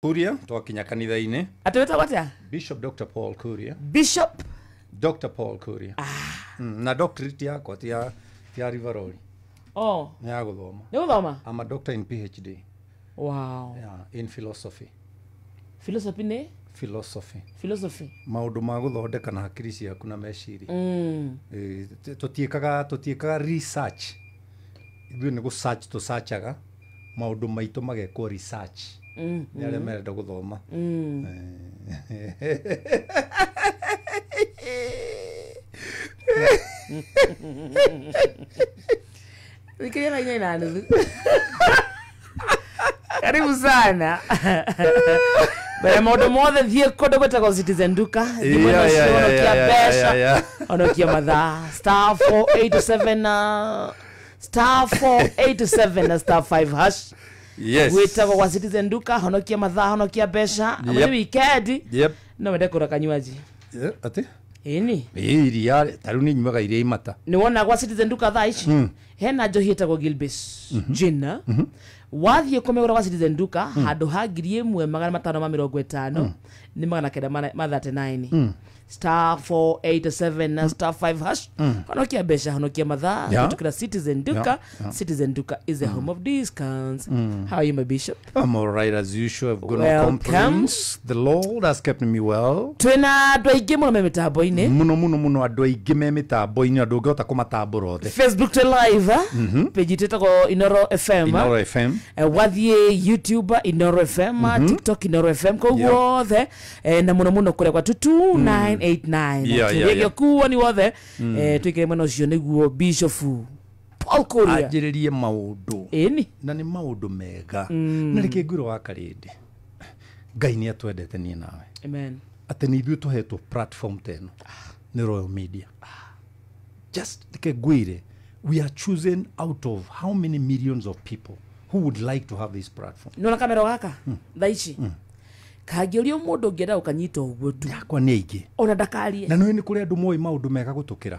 Kuria twakinya kanitha-ini. Atweta watia? Bishop Dr. Paul Kuria. Bishop Dr. Paul Kuria. Na doctorate yakwa tia Riveroli. Oh. Ni ya guthoma. Ni guthoma? I'm a doctor in PhD. Wow. Yeah, in philosophy. Philosophy ne? Philosophy. Maundu ma guthondeka na hakiri ciaku na meciri. Tutiekaga research. Ithuĩ nĩ search to searchaga maundu maitu magekwo research. Ni arĩa merenda guthoma. Nikiona ina nani? Karibu sana. But maundu mothe thie kodo gwetagwo Citizen Duka. Kia besha. Onokia mathaa. *487 na *5 hash. Yes. Gwetagwo kwa Citizen Duka. Onokia mathaa, onokia besha. Amwe weekend. Yep. No wende kura kanywaji. Ati? Ini. Iria taru ni nyumaga iria imata. Ni wona kwa Citizen Duka thaa ici. Hena njohi etagwo Gilbis. Gina. Wathie kumegura kwa Citizen Duka handu ha 1550 ni magana kenda ma 39 *487 na *5 hash. Honokia besha, honokia mathaa. Tukira Citizen Duka. Citizen Duka is the home of discounts. How are you, my bishop? I'm all right as usual. I've got no complaints. The Lord has kept me well. Twina andu aingi muno me mitambo-ini. Muno andu aingi me mitambo-ini andu ngota kumatambura othe. Facebook to live. Page tetagwo Inoro FM. Inoro FM. Wathie YouTube Inoro FM, TikTok Inoro FM ko wothe na muno kuria kwa 22989. Yego kuwa ni wothe twikire mwena cio niguo Bishop Paul Kuria ajiririe maundu. Eni na ni maundu mega. Na reke ngwiro wa karindi. Ngai ni atwendete nie nawe. Amen. Ati ni ithuĩ tũhetwo platform teno ni Royal Media. Just reke ngwire, we are chosen out of how many millions of people who would like to have this platform. Nona kamera gaka thaici kangĩũrio mũndũ ũngĩenda ũkanyita ũguo tu yakwa nĩ aingĩ ona ndakarie. Na nĩ kũrĩ andũ moĩ maũndũ mega gũtũkĩra.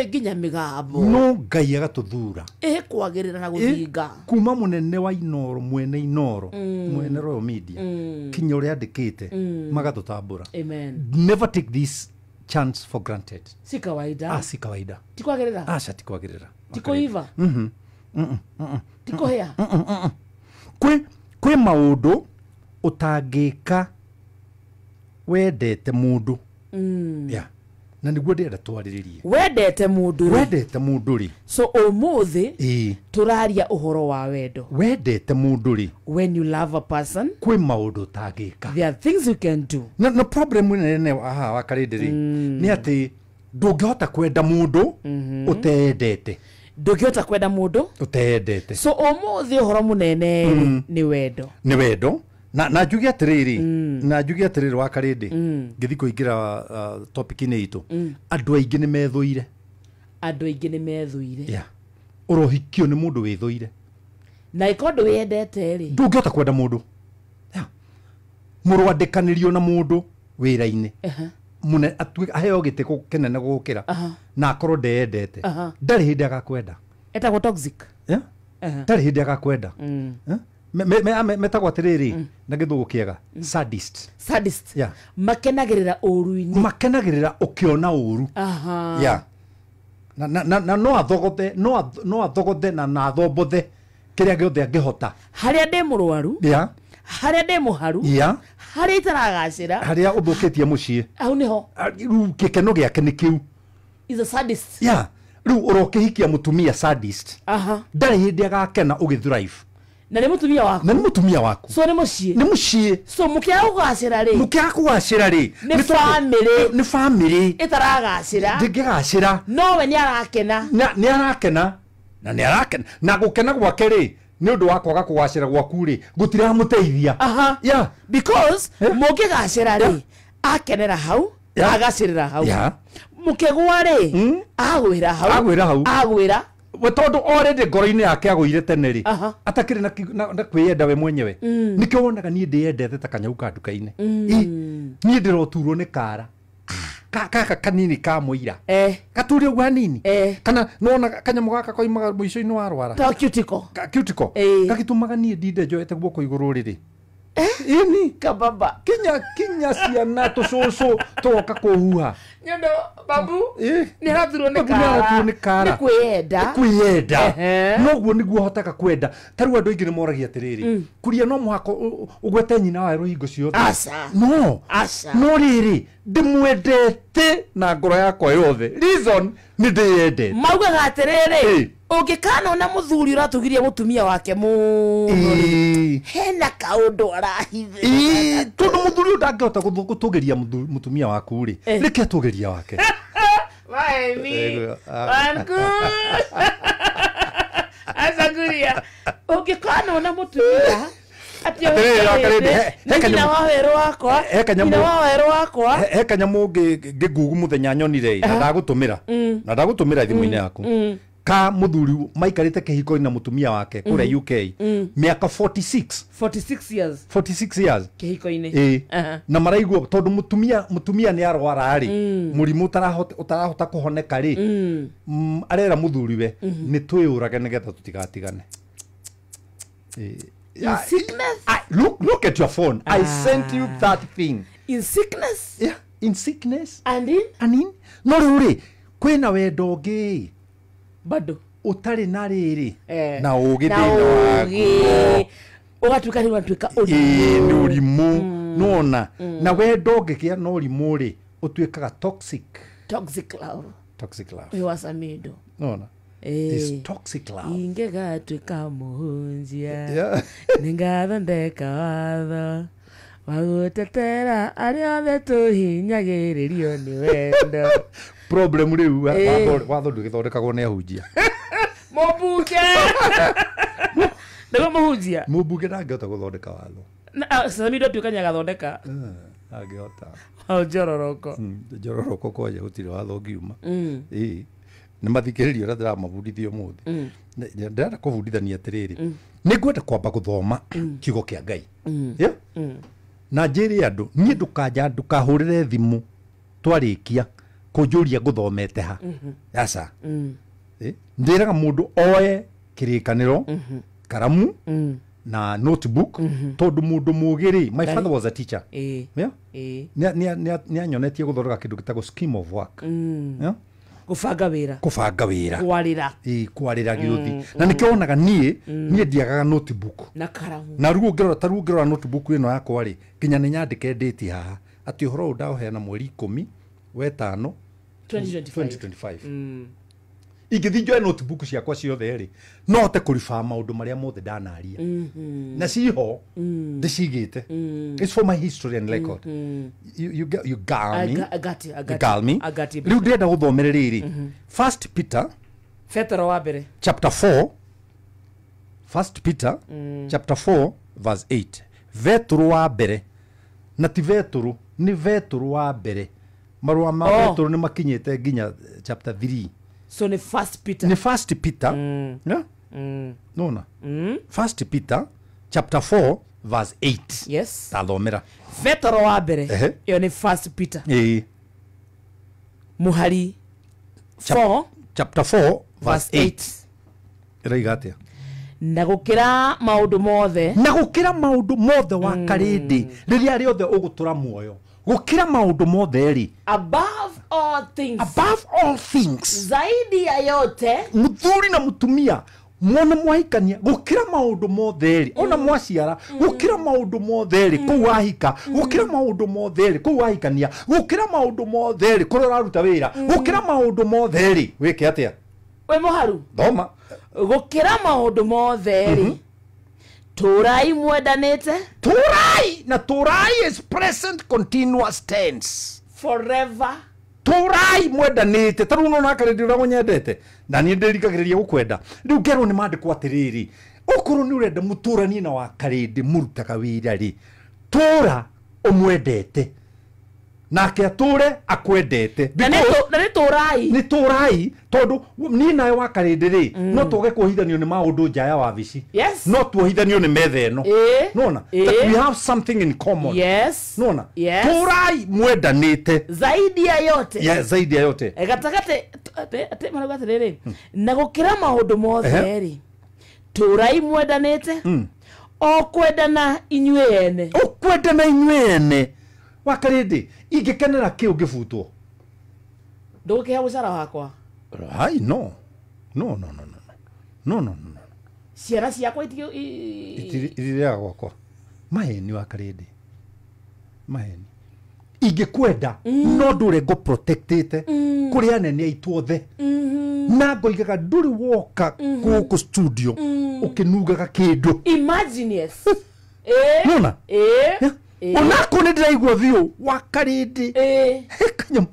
Nginya mĩgambo no Ngai agatũthura kwagĩrĩra na gũthinga kuma mũnene wa Inoro, mwene Inoro, mwene Royal Media, kinya ũrĩa andĩkĩte magatũtambũra. Amen. Never take this chance for granted. Si kawaida. Si kawaida. Tikwagĩrĩra. Ti kwagĩrĩra. Tikuiva. Tikuhea. Kwĩ maũndũ utangĩka wendete mundu. Na niguo ndĩrenda twarĩrĩrie. Wendete mundu ri. So ũmũthĩ tũraria ũhoro wa wendo. Wendete mundu ri. When you love a person, kwĩ maũndũ utangĩka. There are things you can do. No problem nene wa karĩndĩ nĩ atĩ ndũngĩhota kwenda mundu ũtendete. Ndũngĩhota kwenda mundu ũtendete. So ũmũthĩ ũhoro mũnene nĩ wendo. Nĩ wendo. Na njuge atiriri wa karindi ngithi kuingira topic-ini itu andu aingi ni methuire. Urohikio ni mundu withuire na ikondo wendete ri ndungihota kwenda mundu murwandikanirio na mundu wira-ini mune aheo gite kenene gukira na akorwo ndendete ndari hindi agakwenda etagwo toxic. Ndari hindi agakwenda metagwo atiriri na githugu kiega sadist. Makenagirira uruini, makenagirira ukiona uru. Na no athogothe na athobothe kiria giothe angihota haria ndi murwaru, haria ndi muharu, haria itaragacira, haria uthukitie mucii, au niho riu gikeno giake ni kiu. Is a sadist. Riu urokihikia mutumia sadist. Ndari hindi agakena ugithrive. Na ni mutumia waku. So ni mucii. So mukiagugacira ri. Ni family. Itaragacira. Ndingigacira. No we ni arakena. Na gukena gwake ri ni undu wa kwaga kugacira gwaku ri gutiramuteithia. Because mungigacira ri akenera hau, agacirira hau. Mukigwa ri agwira hau. We tondu already ngoro-ini yake agũire tene ri atakire na kwiyenda we mwenyewe nikio wonaga nie ndiyendete ta kanyau ka nduka-ini nie ndiroturwo ni kara kaka kanini ka muira gaturi ugu hanini kana nona kanyamu gaka koimaga muico-ini wa rwara ta cuticle gagitumaga nie ndinde njoete guoko iguru riri ini kababa kinya ciana tucucu toka kuhuha nyondo babu ni hathirwo ni kara kwiyenda noguo niguo hotaka kwenda taru andu aingi ni moragia atiriri kuria no muhako ugwete nyina wa ruhingo ciothe no riri ndimwendete na ngoro yakwa yothe reason ni ndiyende maugaga atiriri ungikana na muthuri uratugiria mutumia wake muno hena kaundu arahithe tondu muthuri ndangihota gutugiria mutumia waku ri reke tugiria wake Maemi wangu asaguria ungikana na mutumia Nina waweru wakwa he kanyamu ngigugu muthenya nyonire na ndagutumira thimu-ini yaku ka muthuri maikarite kihiko-ini na mutumia wake kure UK miaka 46 years kihiko-ini na maraigua tondu mutumia ni arwara ri murimu utarahota kuhoneka ri arera muthuri we ni twiyurage nigetha tutigatigane in sickness look at your phone. I sent you that thing in sickness. Yeah, in sickness and in no ruri kwina wendo ngi bado utari na riri na ugi thina waku ugatuika ni watuika urimu nona na wendo ngikia no urimu ri utuikaga toxic love we wasamido nona this toxic love ingega tuika muhunjia ningathondeka watho wagutetera aria othe tuhinyagiririo ni wendo problem riu watho ndugithondekagwo ni ahunjia mubunge ndego muhunjia mubunge ndangihota guthondeka watho samido tuika nyagathondeka angihota jororoko kwaja gutire watho ngiuma ni mathikiririo ra ndiramabundithia umuthi ndenda kubundithania atiriri ningwenda kwamba guthoma kiugo kia Ngai na njiri andu nie ndukahurire thimu twarikia kunjuria nguthomete ha yasa ndiraga mundu oe kirikaniro karamu na notebook tondu mundu mugiri my father was a teacher ni anyonetie guthondeka kindu gitagwo scheme of work kufanga wira kwarira giuthi na nikionaga nie ndiagaga notebook na karamu na ruo ngirora notebook ino yakwa ri kinya ni nyandike date haha ati horo ndaoheana mweri 10 wetano 2025 igithi njoe notebook ciakwa ciothe ri no hote kurifa maundu maria mothe ndanaria na ciho ndicigite it's for my history and record you got me riu ndenda guthomera riri First Peter chapter 4 chapter 4 verse 8 Vetru wa mbere na ti Vetru ni Vetru wa mbere marua ma Vetru ni makinyete nginya chapter 3 so ni First Peter yeah nona First Peter chapter 4 verse 8 yes tathomera Vetro wa mbere iyo ni First Peter muhari 4 chapter 4 verse 8 raigatia na gukira maundu mothe wa karindi riria riothe ugutura muoyo gukira maundu mothe ri above all things zaidi ya yote muthuri na mutumia mwana mwahikania gukira maundu mothe ri ona mwaciara gukira maundu mothe ri ku wahika gukira maundu mothe ri ku wahikania gukira maundu mothe ri kurora ruta wira gukira maundu mothe ri wike atia we muharu thoma gukira maundu mothe ri turai mwendanite turai is present continuous tense forever turai mwendanite taru no nakarindi ura munyendete na ni ndirikagiriria gukwenda riu ngero ni mandikwo atiriri ukuru ni urenda muturani na wa karindi murutaga wira ri tura umwendete nake ature akwendete na ni turai tondu ni nae wa karindi ri no tuge kuhithanio ni maundu njaya wa bici no tuohithanio ni metha eno nona we have something in common nona turai mwendanite zaidi ya yote gatagate ate maraga tiriri na gukira maundu mothe ri turai mwendanite okwendana inyuĩ ene wakarindi ingikenera ki ungibutwo ndugikiha mucara wakwa ai no ciana ciakwa itirĩaga gwakwa maheni wakarindi maheni ingikwenda no ndũre ngo protectete kũrĩ anene aitũ othe na ngoigaga ndũrĩ woka gũkũ studio ũkĩnugaga kĩndũ imagine yes nona onako nĩ ndĩraigua biũ wakarindi kanyamũ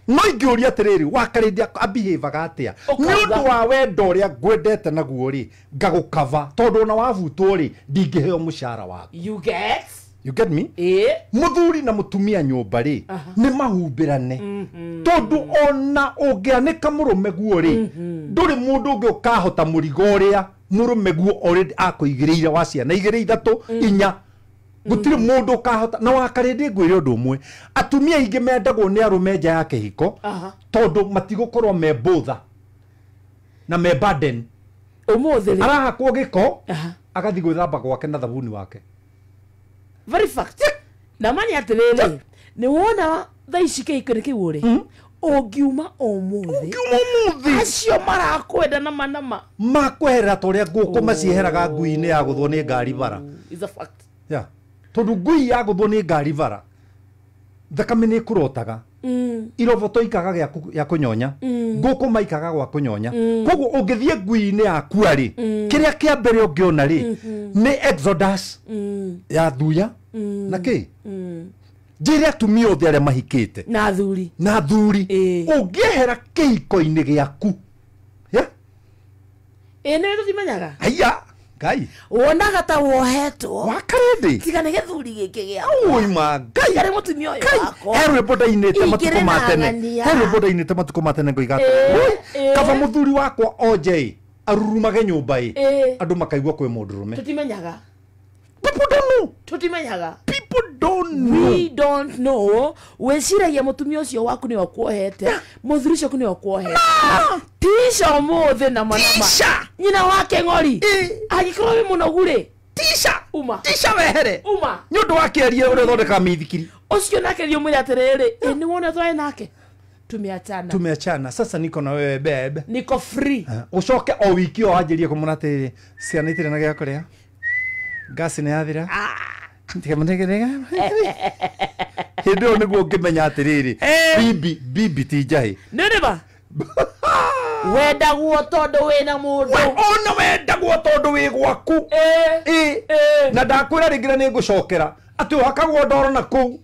no ingĩũria atĩrĩrĩ wakarindi abihevaga atĩa nĩ ũndũ wa wendo ũrĩa ngwendete naguo rĩ ngagũkava tondũ ona wabutwo rĩ ndingĩheo mũcara waku you get me muthuri na mutumia nyumba ri ni mahumbirane tondu ona ungianika murume guo ri nduri mundu ungi ukahota murigo uria murume guo already akuigireire wa ciana igire ithatu inya gutiri mundu ukahota na wakarindi ngwire undu umwe atumia ingi mendagwo ni arume nja ya kihiko tondu matigukorwo me bother na me burden umuthiri arahakwo giko agathi gwithamba gwake na thabuni wake very fact na mani atirere ni wona thaici kihiko ni kiure ungiuma umuthi acio marakwenda na manama makwehera toria nguku macieheraga ngui-ini ya guthwo ni ngari bara is a fact yeah tondu ngui ya guthwo ni ngari bara thakame ni kurotaga irovoto ikaga ya kunyonya nguku maikaga gwa kunyonya koguo ungithie ngui-ini yaku ari kiria kia mbere ungiona ri ni exodus ya thuya na ki njire atumia othe aria mahikite na thuri ungiehera kihiko-ini giaku nĩ tũtimenyaga aya ngai wonaga ta wohetwo wakarindi tiga nĩ gĩthuri gĩkĩ gĩa oima ngai arĩ mũtumia ũyũ wakwa herwe boda-inĩte matukũ matene herwe boda-inĩte matukũ matene ngoiga atĩrĩrĩ kaba mũthuri wakwa OJ arurumage nyũmba andũ makaigua kwĩ mũndũrũme tũtimenyaga people don't know we don't know weciragia mũtumia ũcio waku nĩ okuohete mũthuri ũcio nĩ okuohete tisha ũmũthĩ na manama nyina wake ng'ori agĩkorwo wĩ mũnogu rĩ tisha wehere nĩ ũndũ wa kĩaria ũrĩa ũthondekaga mĩithikiri ũcio nake thiĩ ũmwĩre atĩrĩrĩ nĩ wona twaĩ nake tumeachana sasa niko na wewe bebe niko free ucoke o wiki o anjirie kumuna atĩrĩrĩ ciana itirĩ na gĩa kũrĩa gasi nĩ yathira tikamũnegerega hĩndĩ ĩyo nĩguo ngĩmenya atĩrĩrĩ bibi ti njahĩ nĩrĩba wendagwo tondũ wĩna mũndũ ona wendagwo tondũ wĩ gwaku na ndakwĩra rĩngĩ nĩ ngũcokera atĩ ũhakagwo ndoro na kũu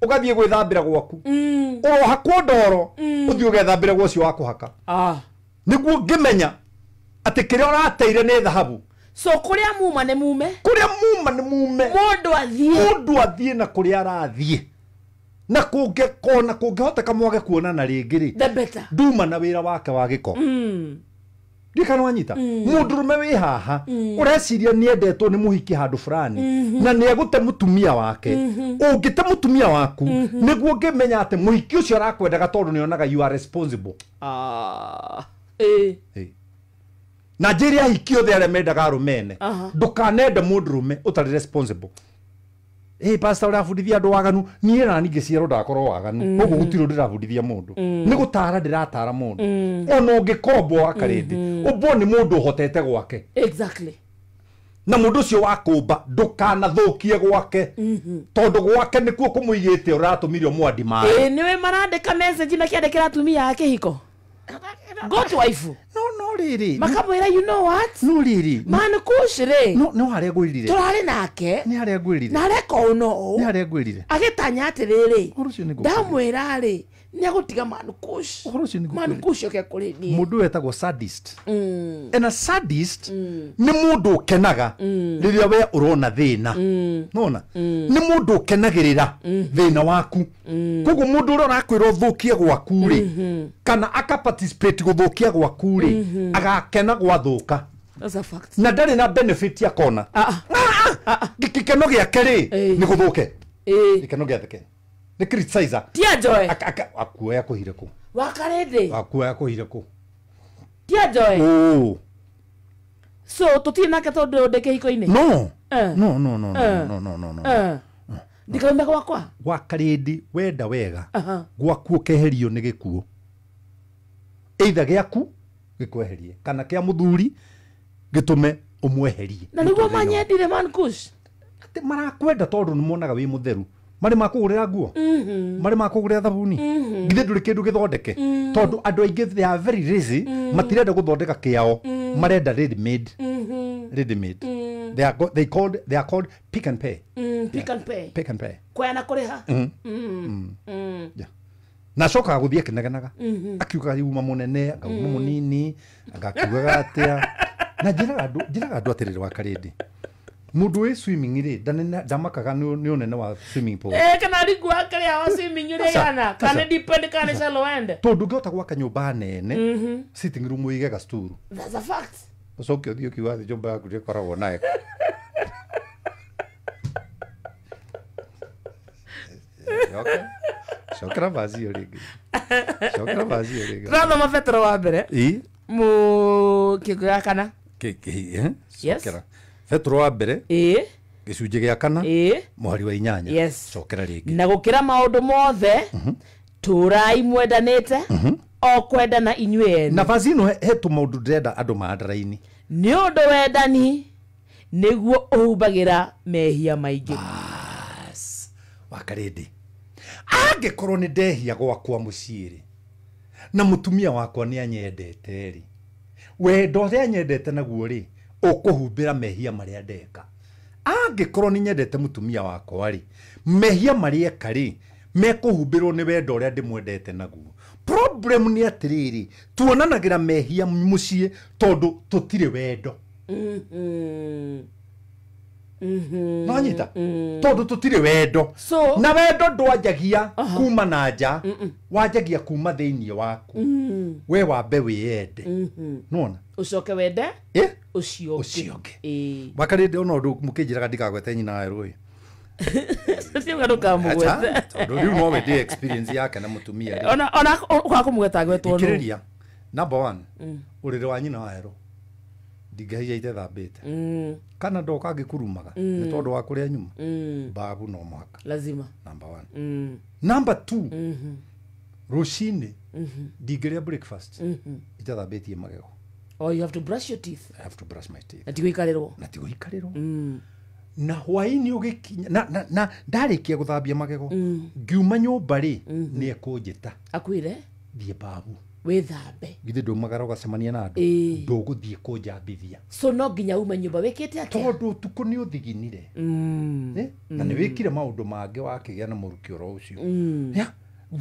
ũgathiĩ gwĩthambĩra gwaku ũrohakwo ndoro ũthiĩ ũgethambĩra gwa ũcio wa kũhaka nĩguo ngĩmenya atĩ kĩrĩa ũrateire nĩ thahabu so kuria muma nĩ mume mũndũ athiĩ na kuria arathiĩ na kũngĩhoteka mwage kuonana rĩngĩ rĩ nduma na wĩra wake wa gĩko ndikana wanyita mũndũrũme wĩ haha ũreciria nĩendetwo nĩ mũhiki handũ fulani na nĩegũte mũtumia wake ũngĩte mũtumia waku nĩguo ngĩmenya atĩ mũhiki ũcio arakwendaga tondũ nĩonaga you are responsible na njĩrĩ ahiki othe arĩa mendaga arũmene ndũkanende mũndũrũme ũtarĩ responsible pastor ũrabundithia andũ waganu niĩ na ningĩ ciero ndakorwo waganu koguo gũtirĩ ndĩrabundithia mũndũ nĩ gũtara ndĩratara mũndũ ona ũngĩkombwo wakarĩndĩ ũmbwo nĩ mũndũ ũhotete gwake na mũndũ ũcio wakũmba ndũkanathũkie gwake tondũ gwake nĩkuo kũmũigĩte ũratũmirio mwandi maĩ nĩwe marandĩka message makĩandĩkĩra atumia a kĩhiko God wife no riri makamwira you know what no riri man kushire no haria gwirire turari nake ni haria gwirire na reko no ni haria gwirire agitanya atiriri ndamwira ri ni agutiga man kush oke kuri ni mundu wetagwo sadist and a sadist ni mundu ukenaga riria we urona thina nona ni mundu ukenagirira thina waku koguo mundu uria urakwira uthukie gwaku ri kana aka participate guthukia gwaku ri agakena gwathuka that's a fact na ndari na benefit ya kona gikeno giake ri ni guthuke gikeno giake ni criticizer tia joy akuoya kuhire ku wakarende akuoya kuhire ku tia joy So tutie nake tondu ndeke hiko-ini. No. No. Ndikaumbe gwakwa. Gwa Karĩndĩ wenda wega. Gwaku keherio nĩ gĩkuũ. Either gĩaku gĩkweherie kana kĩa mũthuri gĩtũme ũmweherie. Na nĩguo manyendire man kush. Ati marakwenda tondu nĩ monaga wĩ mũtheru. Marĩ makũgũrĩra nguo. Marĩ makũgũrĩra thabuni. Githĩ ndũrĩ kĩndũ gĩthondeke. Tondu andũ aingĩ they are very lazy. Matirenda gũthondeka kĩao. Marenda ready made. Ready made. They are called pick and pay. Pick and pay. Pick and pay. Kwena kuriha. Yeah. Na coka gũthiĩ kĩnegenaga. Akiuga yuma mũnene, akauma mũnini, agakiugaga atĩa. Na njĩraga andũ atĩrĩrĩ wa Karĩndĩ. Mũndũ wĩ swimming rĩ ndamakaga nĩ ũnene wa swimming pool. Kana ringu akaria wa swimming ĩrĩa yana. Kana depend kana shallow end. Tondu ngĩhota gwaka nyũmba nene. Sitting room ũigega stool. That's a fact. Ũcoke ũthiĩ ũkiuga atĩ nyũmba yaku ndĩkoragwo nayo. Okay. Shokera vazio rĩngĩ. Tũrathoma Petro wa mbere. Kĩongo gĩa kana. Shokera. Petro wa mbere. Gĩcunjĩ gĩa kana. Mũhari wa 8. Shokera rĩngĩ. Na gũkĩra maũndũ mothe tũrai mwendanĩte o kwendana inyuĩ ene. Na vazi ĩno he tũmaũndũ ndĩrenda andũ mandaraini. Nĩ ũndũ wendani nĩguo ũhumbagĩra mehia maingĩ. Wa Karĩndĩ. Angĩkorwo nĩ ndehia gwakwa mũciĩ rĩ na mũtumia wakwa nĩ anyendete rĩ wendo ũrĩa anyendete naguo rĩ ũkũhumbĩra mehia marĩa ndeka. Angĩkorwo nĩ nyendete mũtumia wakwa rĩ mehia marĩa eka rĩ mekũhumbĩrwo nĩ wendo ũrĩa ndĩmwendete naguo. Problem nĩ atĩrĩrĩ tuonanagĩra mehia mũciĩ tondũ tũtirĩ wendo. Nanyita tondu tutire wendo na wendo ndwanjagia kuma na nja wanjagia kuma thĩinĩ waku we wambe wĩende nona ucoke wende ucio ũngĩ. Wa Karĩndĩ ona ũndũ mũkĩnjĩraga ndikagwete nyina wa Rũĩ Sio ndukamugwete tondu rĩu no wende experience yake na mũtumia rĩ ona kwakumugweta gwetwo ikĩrĩria. Number 1 ũrĩrĩ wa nyina wa Rũĩ ndingĩhaiya ite thambĩte kana ndoka ngĩkurumaga nĩ tondũ wa kũrĩa nyuma babu no mwaka lazima. Number 1. Number 2 rũcinĩ ndingĩrĩa breakfast itathambĩtie magego. Oh, you have to brush your teeth. I have to brush my teeth. Na tigũikarĩrwo na hwaĩ-inĩ ũgĩkinya na ndarĩkia gũthambia magego ngiuma nyũmba rĩ nĩ ekũnjĩta akwĩre thiĩ babu withambe githĩ ndũmagara ũgacemania na andũ ndũgũthiĩ kũnjambithia. So no nginya ume nyũmba wĩkĩte atĩa tondũ ũtukũ nĩ ũthiginire na nĩ wĩkire maũndũ mangĩ wakĩgĩa na mũrukĩ oro ũcio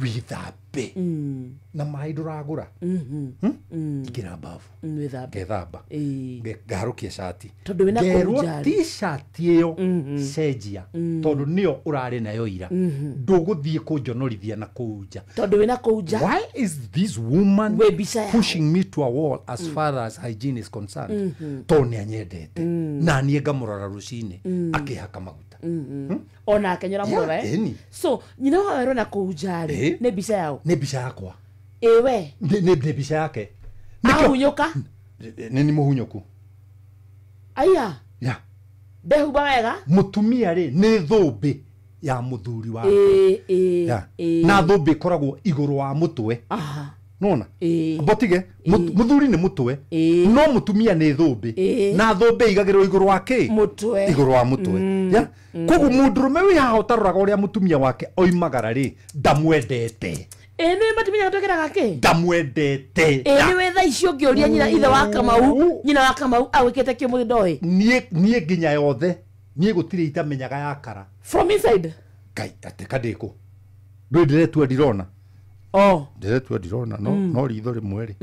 withambe na maĩ ndũragũra ingĩra mbabu ngethamba ngarũkia cati ngerwo t-shirt ĩyo cenjia tondũ nĩyo ũrarĩ nayo ira ndũgũthiĩ kũnjonorithia na kũu nja tondũ wĩna kũu nja. Why is this woman pushing me to a wall as far as hygiene is concerned? Tondũ nĩ anyendete na niĩ ngamũrora rũcinĩ akĩhaka maguta ona akenyera mũrora so nyina wa Werũ na kũu nja rĩ nĩ mbica yao nĩ mbica yakwa we nĩ mbica yake ahunyũka nĩ mũhunyũku aya ndehumba wega mũtumia rĩ nĩ thũmbĩ ya mũthuri wa na thũmbĩ ĩkoragwo igũrũ wa mũtwe nona botige mũthuri nĩ mũtwe no mũtumia nĩ thũmbĩ na thũmbĩ igagĩrwo igũrũ wa kĩ mũtwe igũrũ wa mũtwe koguo mũndũrũme wĩ haha ũtaroraga ũrĩa mũtumia wake oimagara rĩ ndamwendete nĩ matimenya gũtwĩkĩraga kĩ ndamwendete nĩ wetha icio ngĩũria nyina ithe wa Kamau nyina wa Kamau agwĩkĩte kĩ mũthĩ ndoĩ niĩ nginya yothe niĩ gũtirĩ itamenyaga yakara from inside Ngai atĩ kadĩkũ ndũĩ ndĩretua ndirona ndĩretua ndirona no ritho rĩmwe rĩ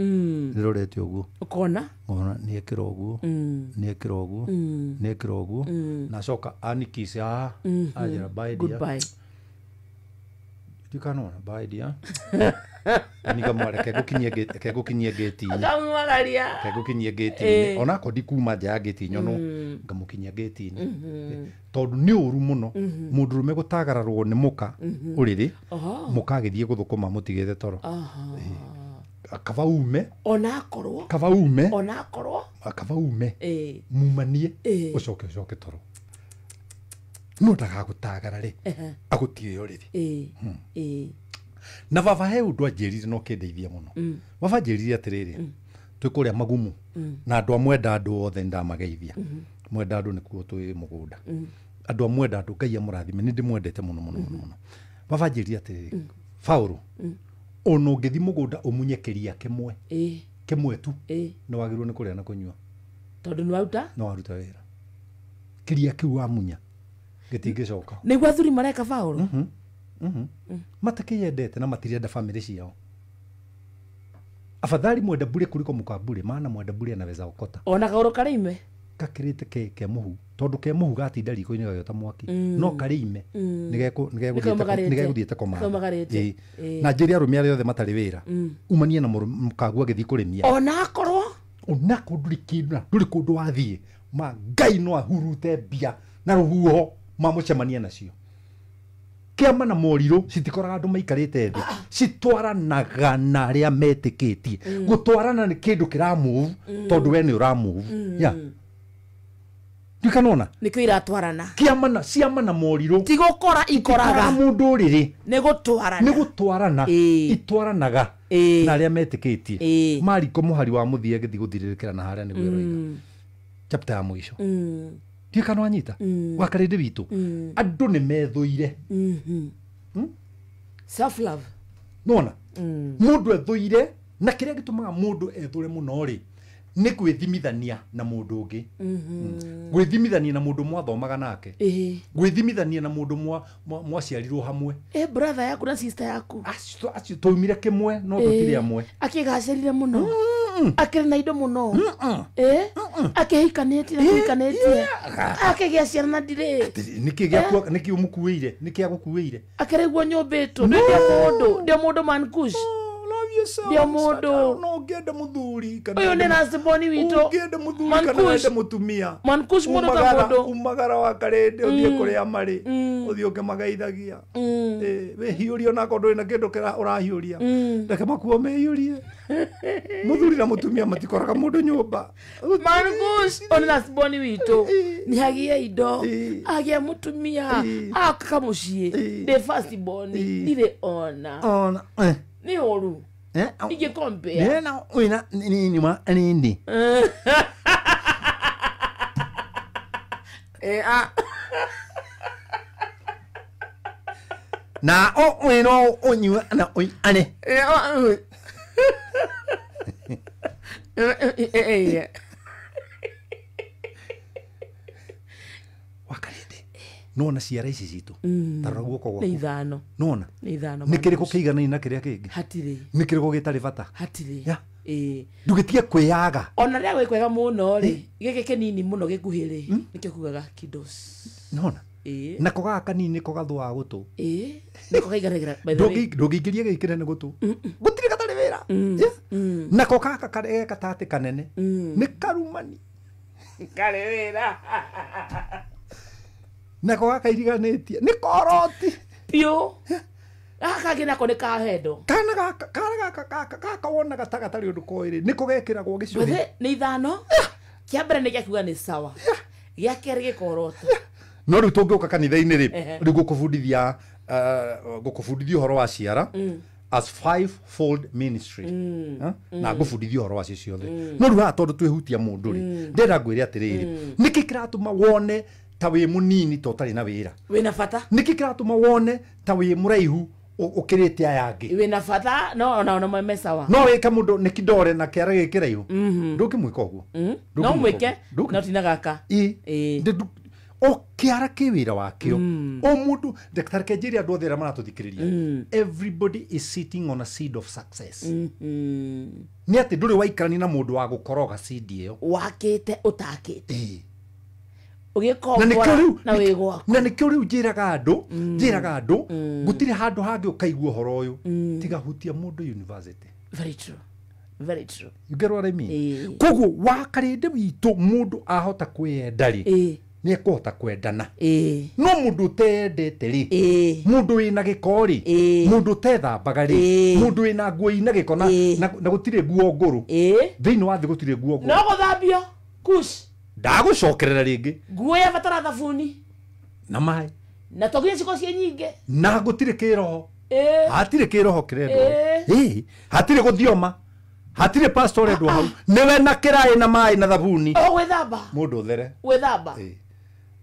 nĩrorete ũguo ũkona nĩekĩra ũguo nĩekĩra ũguo nĩekĩra ũguo na coka anikise anjĩra bye dear ndikanona bye dear nikamwara kegũkinyia gate-inĩ akamwagaria kegũkinyia gate-inĩ onako ndikuma nja ya gate nyono ngamũkinyia gate-inĩ tondũ nĩ ũru mũno mũndũrũme gũtagararwo nĩ mũka ũrĩrĩ mũka agĩthiĩ gũthũkũma mũtigĩte toro akavaume onakorwo kavaume onakorwo akavaume mumanie ucoke toro no ndagagutagara ri agutie riri na baba he undu anjirire no kindeithia muno baba anjirire atiriri twikuria magumu na andu amwenda andu othe ndamageithia mwenda andu nikuo twi mugunda andu amwenda andu Ngai amurathime ni ndimwendete muno baba anjirire atiriri Paulo ono ngithi mugunda umunyekeria kimwe tu no wagirwo ni kuria na kunyua tondu no waruta wira kiria kiu wamunya gitingicoka niguo athuri mareka Paulo matakiyendete na matirienda family ciao afadhali mwenda bure kuliko mukabure maana mwenda bure anaweza okota ona kauro karime kakirite ke muhu tondu ke muhu gatinda riko-ini gagota mwaki no karime nigeguthiete koma na njiri arumia riothe matari wira umanie na mukagu agithi kurimia onakorwo nduri kundu wathie ma Ngai no ahurute mbia na ruhuho mamucemania nacio kiama na moriru citikoraga andu maikarite thi citwaranaga na aria metikitie gutwarana ni kindu kiramove tondu we ni uramove ya ndikanona nikyo iratwarana ciama na moriru tigukora ikoraga mundu riri ni gutwarana itwaranaga na aria metikitie mariko muhari wa muthie githi guthiririkira na haria niguo roiga chapter ya mwisho ndikano anyita wakarinde witu andu ni methuire self love nona mundu ethuire na kiria gitumaga mundu ethure muno ri ni gwithimithania na mundu ungi gwithimithania na mundu mwathomaga nake gwithimithania na mundu mwaciarirwo hamwe brother yaku na sister yaku acio toimire kimwe no tutire amwe akigacirire muno akiri na indo muno akihikanĩtie akigĩa ciana na ndirĩ niki umukuĩire niki agukuĩire akiriguo nyũmbĩtwo ndio mundu mankush ndio mundu no ngenda muthuri kana uyu ni nasiboni wito ngenda muthuri kana wende mutumia mankush mundu ta mundu umagara wa karende uthie kuria mari uthie ukimagaithagia we hiurio na kondu na kindu kira urahiuria ndeke makuo mehiurie muthuri na mutumia matikoraga mundu nyumba mankush oni nasiboni wito ni hagie indo hagie mutumia akakamucie the first born ile ona ni oru ige compare na uina nini ma nini na uino onyu na ane wakarinde nona ciara ici citu tarora guoko gwako ni ithano nona nikiriko kiigana ina kiria kingi hatiri nikiriko gitari bata hatiri ya ndugitie kwiyaga ona ria gwikwega muno ri gike kinini muno gikuhiri nikyo kugaga kidos nona nako gaka nini ko gathwa gutu niko kaigaragara by the way ndugigirie gikire ne gutu gutire gatari wira nako kaka kare katate kanene ni karumani kare wira nako gaka iriganitie ni koroti pio akagina ko ne kahendo kana gaka wona gatari undu koiri niko gekiragwo gicuri ni ithano kiambere ni gyakuga ni sawa gyakere gikorota no riu tungiuka kanitha-ini ri riu gukubundithia uhoro wa ciara as five-fold ministry na ngubundithia uhoro wa cio ciothe no riu tondu twihutia mundu ri ndenda ngwire atiriri niki kiratuma wone ta wi munini to tari na wira wina bata niki kiratuma wone ta wi muraihu ukirite ayangi wina bata no mesawa no wika mundu nikidore na kiara gikiraihu ndukimwika uguo no mwike no tinagaka o kiara kiwira wakio o mundu daktari Kenjiri andu othe maratuthikiriria everybody is sitting on a seed of success ni ati nduri waikarani na mundu wa gukoroga seed iyo wakite utakite na nikyo riu njiraga andu gutire handu hangi ukaigua horo uyu tiga hutia mundu university very true you get what I mean koguo wakarinde witu mundu ahota kwiyenda ri ni ekota kwendana no mundu tendete ri mundu wina gikori mundu tethambaga ri mundu wina nguo ina gikona na gutire nguo nguru thiini wa thi gutire nguo nguru no guthambio kush ndagucokerera ringi nguo ya batara thabuni na mai na togia ciko cie nyinge na gutire kiroho hatire kiroho kirendo hatire guthioma hatire pastor endwa hau niwe na kirai na mai na thabuni gwithamba mundu there gwithamba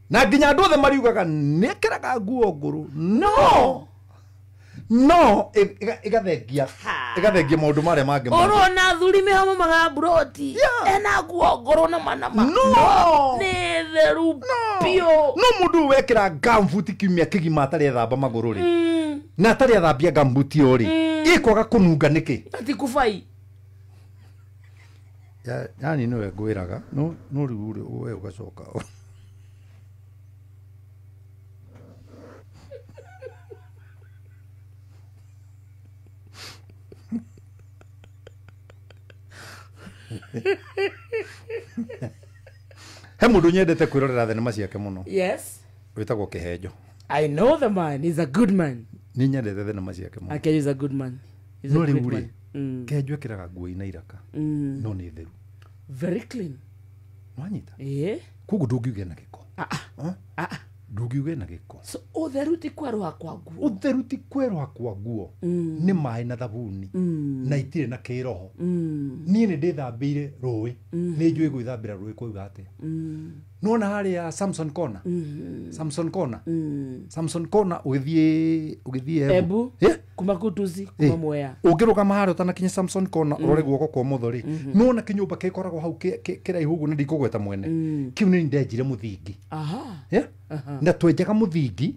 na nginya andu othe mariugaga nikiraga nguo nguru no igathengia maundu maria mangi urona thuri mihamo magaburoti ena nguo nguru na manama ni theru pio no mundu wekira gambuti kiumia kigima atari ethamba maguru ri na atari ethambia gambuti o ri ikwaga kununga niki ati kufai yani niwe ngwiraga no riu we ugacoka he mundu nyendete kwirorera thenema ciake muno yes witagwo Kihenjo I know the man he's a good man ni nyendete thenema ciake muno Kihenjo is a good man no ri Kihenjo ekiraga nguo ina iraka no ni theru very clean mwanyita kugu ndungiuge na giko ndungiuge na giko so utheruti kwerwa kwa nguo utheruti kwerwa kwa nguo ni mai na thabuni na itire na kiroho nie ni ndithambire rui ni njui gwithambira rui kuiga ate nona hari ya Samson Kona Samson Kona ugithie ebu kuma kutuzi kuma mwea ugiruka maharo tana kinya Samson Kona urore guoko kwa muthori nona kinyumba kikoragwo hau kiraihu ugu ndi kugweta mwene kiu ni ndenjire muthingi na twenjaga muthingi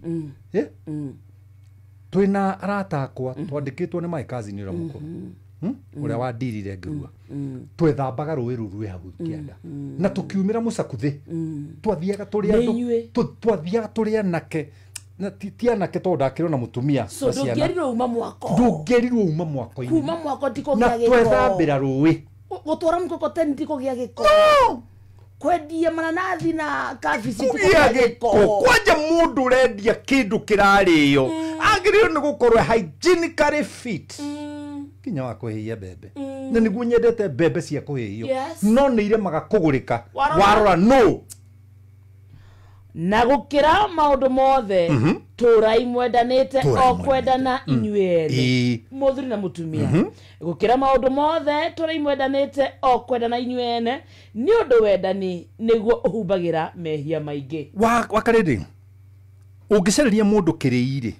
twina arata akwa twandikitwo ni my cousin ira mukuru uria wandirire ngirua twethambaga rũĩ rũu hau kĩanda na tukiumĩra mũcakuthi twathiaga tũrĩ anake na ti anake tondũ ndakĩrwo na mũtumia so ndũngĩerirwo uma mwako kuma mwako ndiko gĩa gĩko na twethambĩra rũĩ gũtwara mkokoteni ndiko gĩa gĩko kwendia mananathi na kabici kũgĩa gĩko kwanja mũndũ ũrendia kĩndũ kĩrarĩo agĩrĩirwo nĩ gũkorwo hygienically fit kinya wa kuhia bebe na niguo nyendete bebe cia kuhio no nĩ iremaga kũgũrĩka warora no na gũkĩra maũndũ mothe tũrai mwendanĩte o kwendana inyuene mũthuri na mũtumia gũkĩra maũndũ mothe tũrai mwendanĩte o kwendana inyuene nĩ ũndũ wendani nĩguo ũhumbagĩra mehia maingĩ wakarĩndĩ ũngĩcereria mũndũ kĩrĩirĩ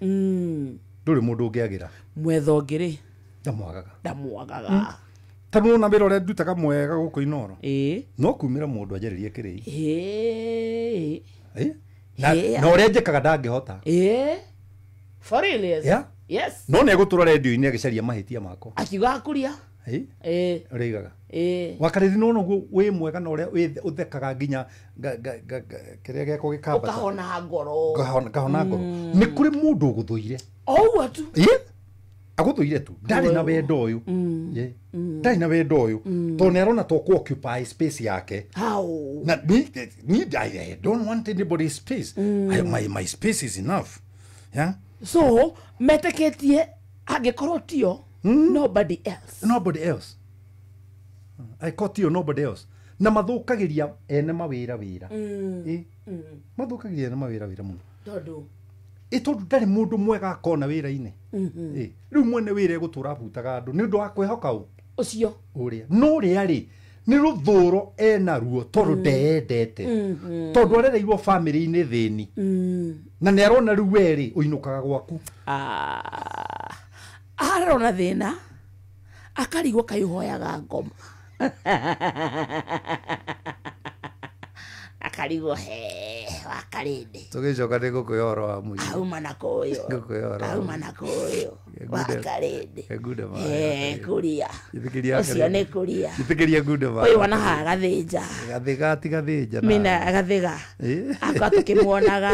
ndũrĩ mũndũ ũngĩagĩra mwetha ũngĩrĩ ndamwagaga tanu na mbere ore ndutaga mwega guko inoro no kumira mundu ajeririe kirei na ore njekaga ndangihota for real yes no ne gutura radio ini agicaria mahitia mako akiuga kuria urigaga wakarithi no guo wi mwega na ore uthekaga nginya kiria geko gikamba ukahona ngoro ni kuri mundu guthuire watu aguthuire tu ndari na wendo uyu ndari na wendo uyu to nerona to ku occupy space yake na me I don't want anybody's space my space is enough so meteketie agikorwo tio nobody else I caught you nobody else na mathukagiria ene mawira mathukagiria ene mawira muno tondu tondu ndari mundu mwega akona wira-ini riu mwene wira egutura abutaga andu ni undu wa kwihoka ucio uria no ria ri ni ruthuro ena ruo tondu ndendete tondu arereirwo family-ini thini na ni arona riu weri uinukaga gwaku arona thina akarigwo kaihoyaga ngoma akarigo wakarinde tugicoka ni gukwihoro wa muyi auma na koyo wakarinde kuria ucio ni kuria itikiria gude ba uyu wana ha gathinja gathiga mina gathiga akwa tukimwonaga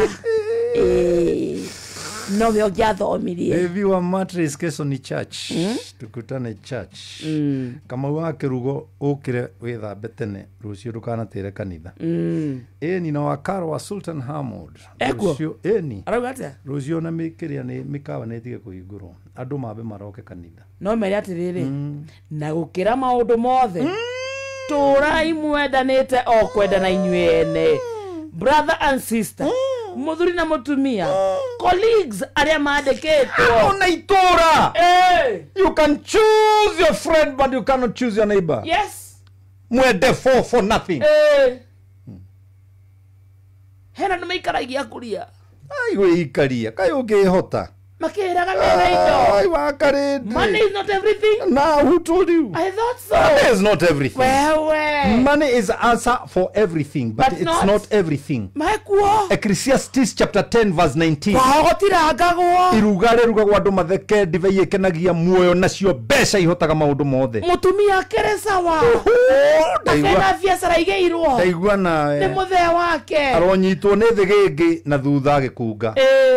no vyo giathomirie Baby wa mattress kesho ni church. Tukutane church. Kama wake rugo ukire withambe tene rucio ndukanatere kanitha. Eni na wakaro wa Sultan Hamud. Rucio eni. Araugatia. Rucio na mikiria ni mikawa netige kuhingurwo. Andu mabe maroke kanitha. No meri atiriri. Na gukira maundu mothe. Turai mwendanite o kwendana inyuene. Brother and sister. Muthuri na mutumia. Colleagues aria maandikitwo. Ona itura. You can choose your friend but you cannot choose your neighbor. Yes. Mwende for nothing. Hena numeikaragia kuria. Ai we ikaria. Kai ungihota. Makiraga mena indo. Ai wakarende. Money is not everything. Now who told you? I thought so. Money is not everything. Wewe. Money is the answer for everything, but it's not everything. Maekuo. Ecclesiastes chapter 10 verse 19. Wagotirangagwo. Irugare rugagwo andu matheke divai ikenagia muoyo nacio mbeca ihotaga maundu mothe. Mutumia keresawa. Akena biacara igeirwo. Ndaigua na ni muthea wake. Aronyitwo ni thigigi na thutha agikunga.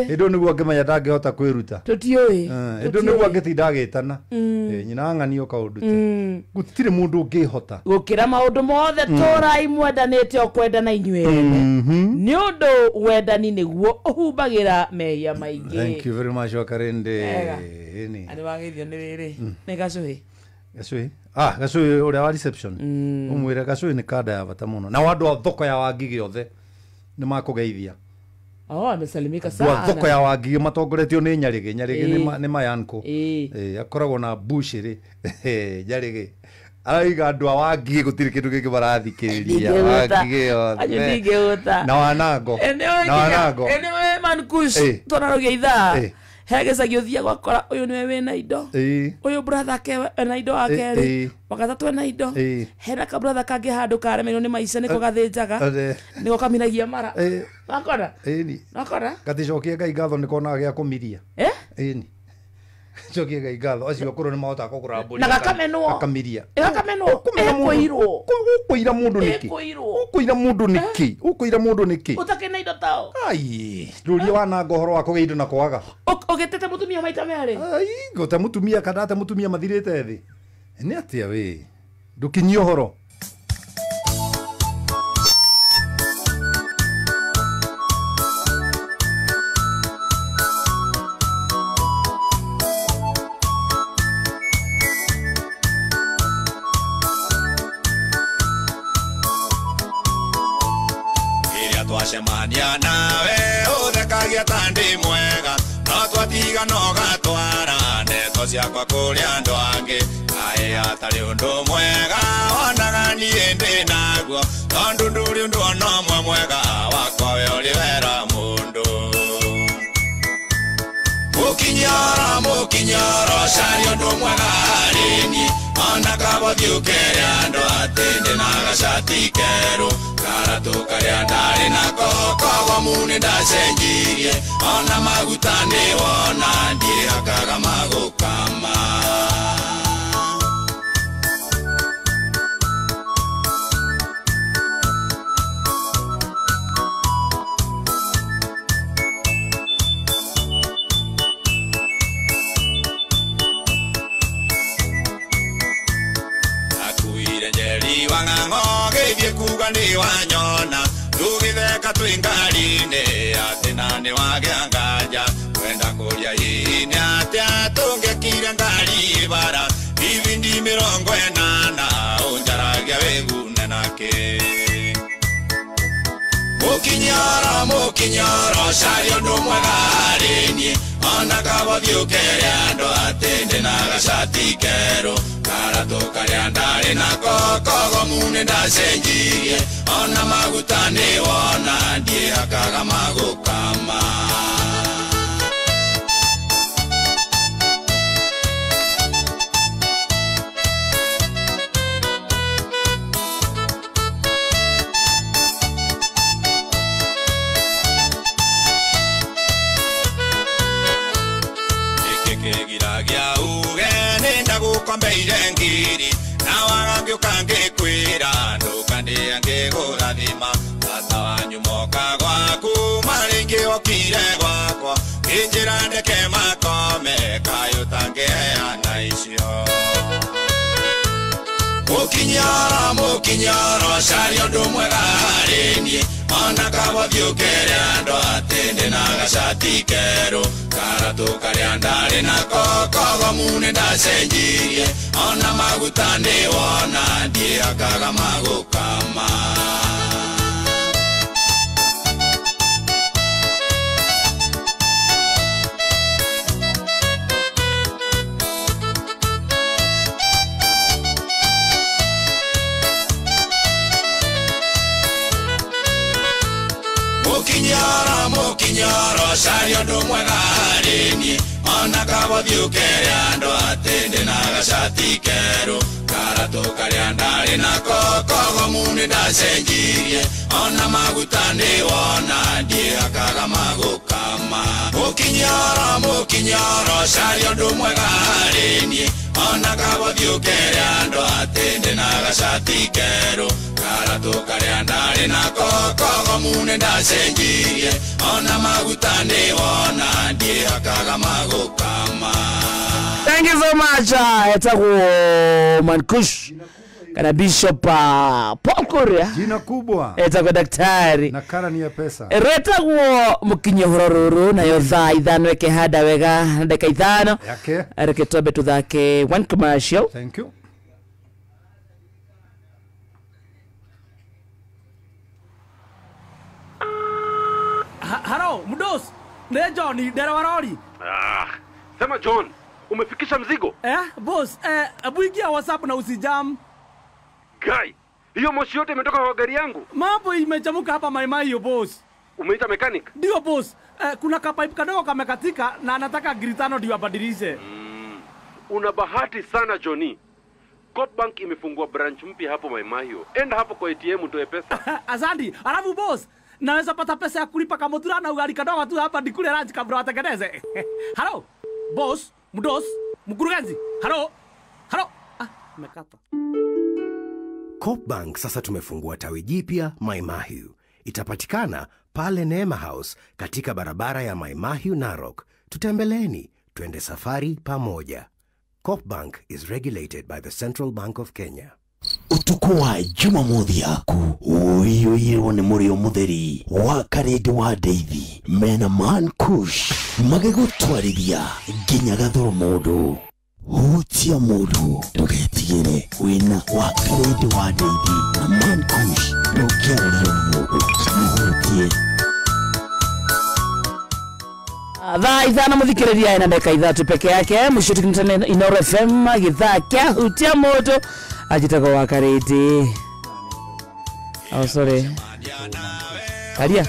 Indo niguo ngimenya ndangihota kwiruta. Tutioi. Indo niguo angitinda agitana. Nyina ng'anio kaundu te. Gutire mundu ungihota. Gukira maundu mothe turai mwendanite okwendana inyuene. Ni undu wendani niguo uhumbagira mehia maingi. Thank you very much Wakarende. Ani wagithio ni riri. Ni gacuhi. Gacuhi. Gacuhi uria wa reception. Umwire gacuhi ni kada ya bata muno. Na wandu a thoko ya Wangigi othe ni makugeithia. Amesalimika sana. Thoko ya Wangigi matongoretio ni Nyarigi. Nyarigi ni mayanko. Akoragwo na bush ri. Nyarigi. Aiga andu a Wangigi gutiri kindu giki barathikiriria. Wangigi othe. Na Wanango. Na Wanango. Enewe Mankush. Tonarogia ithaa. Hegecagio thia gwakora uyu niwe wina indo. Uyu brother ke na indo akeri. Wakatatu ena indo. Hena ka brother kangi handu karemerwo ni maica niko gathinjaga. Niko kaminagia mara. Nakora. Nakora. Gaticokie Ngai ngatho nikona gia kumiria. Eni. Cokie Ngai ngatho acio akuru ni mahota kugura mburi. Na gakamenwo. Akamiria. Gakamenwo. Ekoirwo. Ukuira mundu niki. Ukuira mundu niki. Ukuira mundu niki. Utakena indo tao. Ai, ruria Wanango horo wa kugia indo na kwaga. Ogetete mutumia maita meri. Ai, gote mutumia kadate mutumia mathirite thi. Ni atia we. Ndukinyio horo. Twacemania nawe uthekagia tandi mwega no twatiga no gatwara ndeto ciakwa kuria andu angi kaĩ atari undu mwega onaga niĩ ndi naguo tondu nduri undu ona ũmwe mwega wakwa we uri wera mundu mukinyoro cari undu mwega harĩ niĩ ona kabothiũkĩre andũ atĩ na gacati keru karatu karia ndari nako kogo muni ndacenjirie ona maguta ni wona ndihakaga magukama akuire njeri wang'ang'o geithie kuga ni wanyona tugitheka twi ngari-inĩ atĩ na nĩ wagĩa nganja kwenda kũria hihi nĩ atĩa tũngĩkire ngari bara ibindi 80 ũnjaragia wĩgune nakĩ mukinyoro cari ũndũ mwega harĩ niĩ ona kabothiũkĩre andũ atĩ ndĩ na gacati keru karatu karia ndari nako kogo muni ndacenjirie ona maguta ni wona ndihakaga magukama ikikigiragia ugeni ndagukombeire ngiri na wagangĩũka ngĩkwĩra ndũkandĩa ngĩgũrathima bata wanyu moka gwaku marĩngĩ okire gwaku ciakwa injira ndeke makome kayo tangeana icio mukinyara caria undu mwega harĩ niĩ ona kaba thiũkĩre andũ atĩndĩ na gacati kerũ karatũ karĩa ndarĩ nako kogomu nĩ ndacenjirie ona maguta ndĩwona ndiakaga magũkama mukinyara caria undu mwega harĩ niĩ ona kaba thiũkĩre andũ atĩndĩ na gacati kerũ karatũ karĩa ndarĩ nako kogomu nĩ ndacenjirie ona maguta ndĩwona ndiakaga magũkama mukinyara caria undu mwega harĩ niĩ ona kaba thiũkĩre andũ atĩndĩ na gacati kerũ karatũ karĩa ndarĩ nako kogomu nĩ ndacenjirie ona maguta ndĩwona ndiakaga magũkama. Thank you so much. Etago Mankush kana Bishop Paul Kuria. Jina kubwa. Etago daktari. Na kara ni ya pesa. Etago mukinye horororo na yo thaa ithano eke hada wega ndeka ithano. Yake. Areke tobe tuthake one commercial. Thank you. Haro, Mdos. Ne Johnny, dera warori. Sema John, umefikisha mzigo? Boss, abu ingia WhatsApp na usijam. Guy, hiyo moshi yote imetoka kwa gari yangu. Mambo imechamuka hapa Mai hiyo boss. Umeita mechanic? Ndio boss. Kuna kapipe kadogo kamekatika na anataka gritano ndio abadilishe. Una bahati sana Johnny. Coopbank imefungua branch mpya hapo Mai hiyo. Enda hapo kwa ATM utoe pesa. Asante. Alafu boss, naweza pata pesa ya kulipa kamotura na ugali kadogo tu hapa nikule lunch kabla watengeneze. Halo. Boss, Mdos, mkurugenzi. Halo. Mekata. Coopbank sasa tumefungua tawi jipya Mai Mahiu. Itapatikana pale Neema House katika barabara ya Mai Mahiu Narok. Tutembeleni, twende safari pamoja. Coopbank is regulated by the Central Bank of Kenya. Utuku wa Jumamothi yaku uiyuirwo ni murio mutheri wa Karedi wa Deithi mena Mankush magigutwarithia nginya gathoro mundu hutia mundu ndugetigire wina wa Karedi wa Deithi na Mankush ndukiarĩrio mundu muhutie Thaa ithano muthikĩrĩria ena ndeka ithatu peke yake mushuti kinitane Inoro FM githaa kia hutia mundu ajitago wa Karedi. Oh sorry. Karia.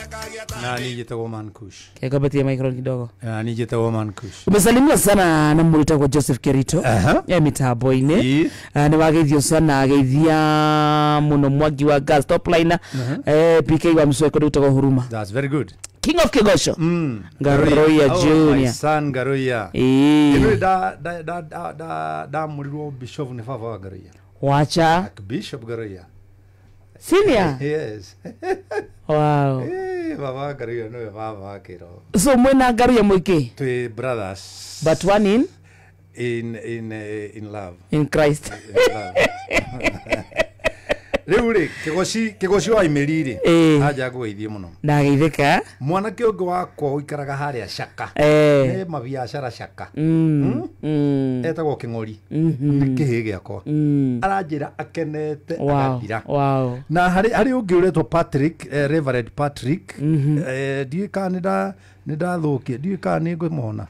Na nijitago Mankush. Kekapatia microphone kidogo. Nijitago Mankush. Umesalimiwa sana na mwita kwa Joseph Kerito. Ya mitambo-ini. Ni wageithio sana ageithia muno mwagi wa gas top liner. PK wa msweko ndutago huruma. That's very good. King of Kigosho. Garoya Junior. My son Garoya. Inu da muliwo Bishop ni fafa wa Garoya. Wacha. Bishop Garoya. Senior? Yes. Wow. Baba Garoya no baba kiro. So mwena Garoya mwike? Twe brothers. But one in love. In Christ. In love. Reure kigoshi wa imerire aja gweithie muno na geitheka mwana kiongo wako uikaraga haria shaka mabiashara shaka etagwo kingori nikihige akwa aranjira akenete agathira na hari ungi uretwo Patrick Reverend Patrick ndiikana ndathukie ndiikana ngumona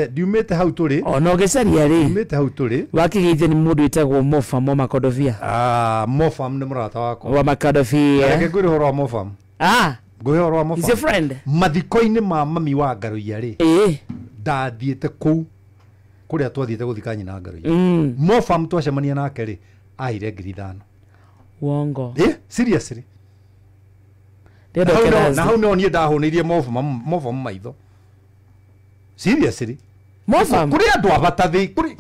Diumete hau turi no gecaria ri Diumete hau turi wakigeithia ni mundu itagwo Mofa Makodovia Mofam ni murata wako wa Makodovia reke ngwire horo wa Mofam ngwire horo wa Mofam is your friend mathiko-ini ma mami wa Garoya ri ndathiete kuu kuria twathiete guthika nyina Garoya Mofam twacemania nake ri ahire 5,000 wongo seriously na hau no nie ndahunirie Mofam maitho seriously Mofam kuri andu abatathi kuri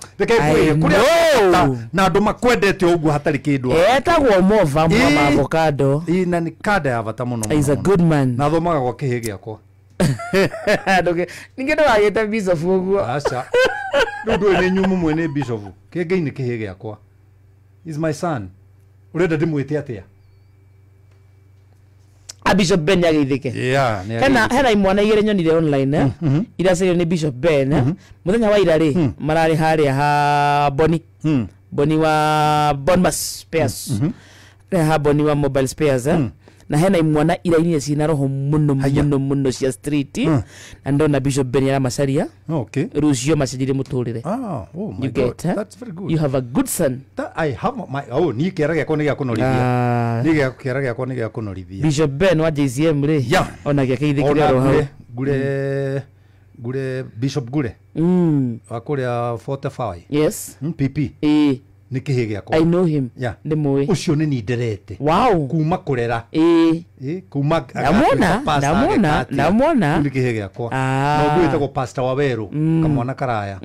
na andu makwendete uguo hatari kindu etagwo Mofam wa avocado na ni kada ya bata muno is a good man na thomaga gwa kihi giakwa ndoge ninge ndo ageta bishop uguo acha ndu ni nyumu mwene bishop kenge ni kihege yakwa is my son urenda ndimwite atia Bishop Ben yagithike hena imwana igere nyonire online ira sire ni Bishop Ben muthenya wa ira ri marari haria ha Boni wa Bonmas Spares ha Boni wa Mobile Spares na hena imwana iraini cina roho muno cia street na ndona Bishop Ben ya macaria rucio macijire muturire my God, that's very good. You have a good son. I have my ni kiara gyakwa ni gya kunorithia ni gya kiara gyakwa ni gya kunorithia Bishop Ben wa JCM ri ona gya keithikira roho gure Bishop gure akuria 45 yes PP ni kihege yakwa I know him ni moe ucio ni nderete wow kuma kurera kuma ndamona ni kihege yakwa no gwita go pastor wa weru kamwana karaya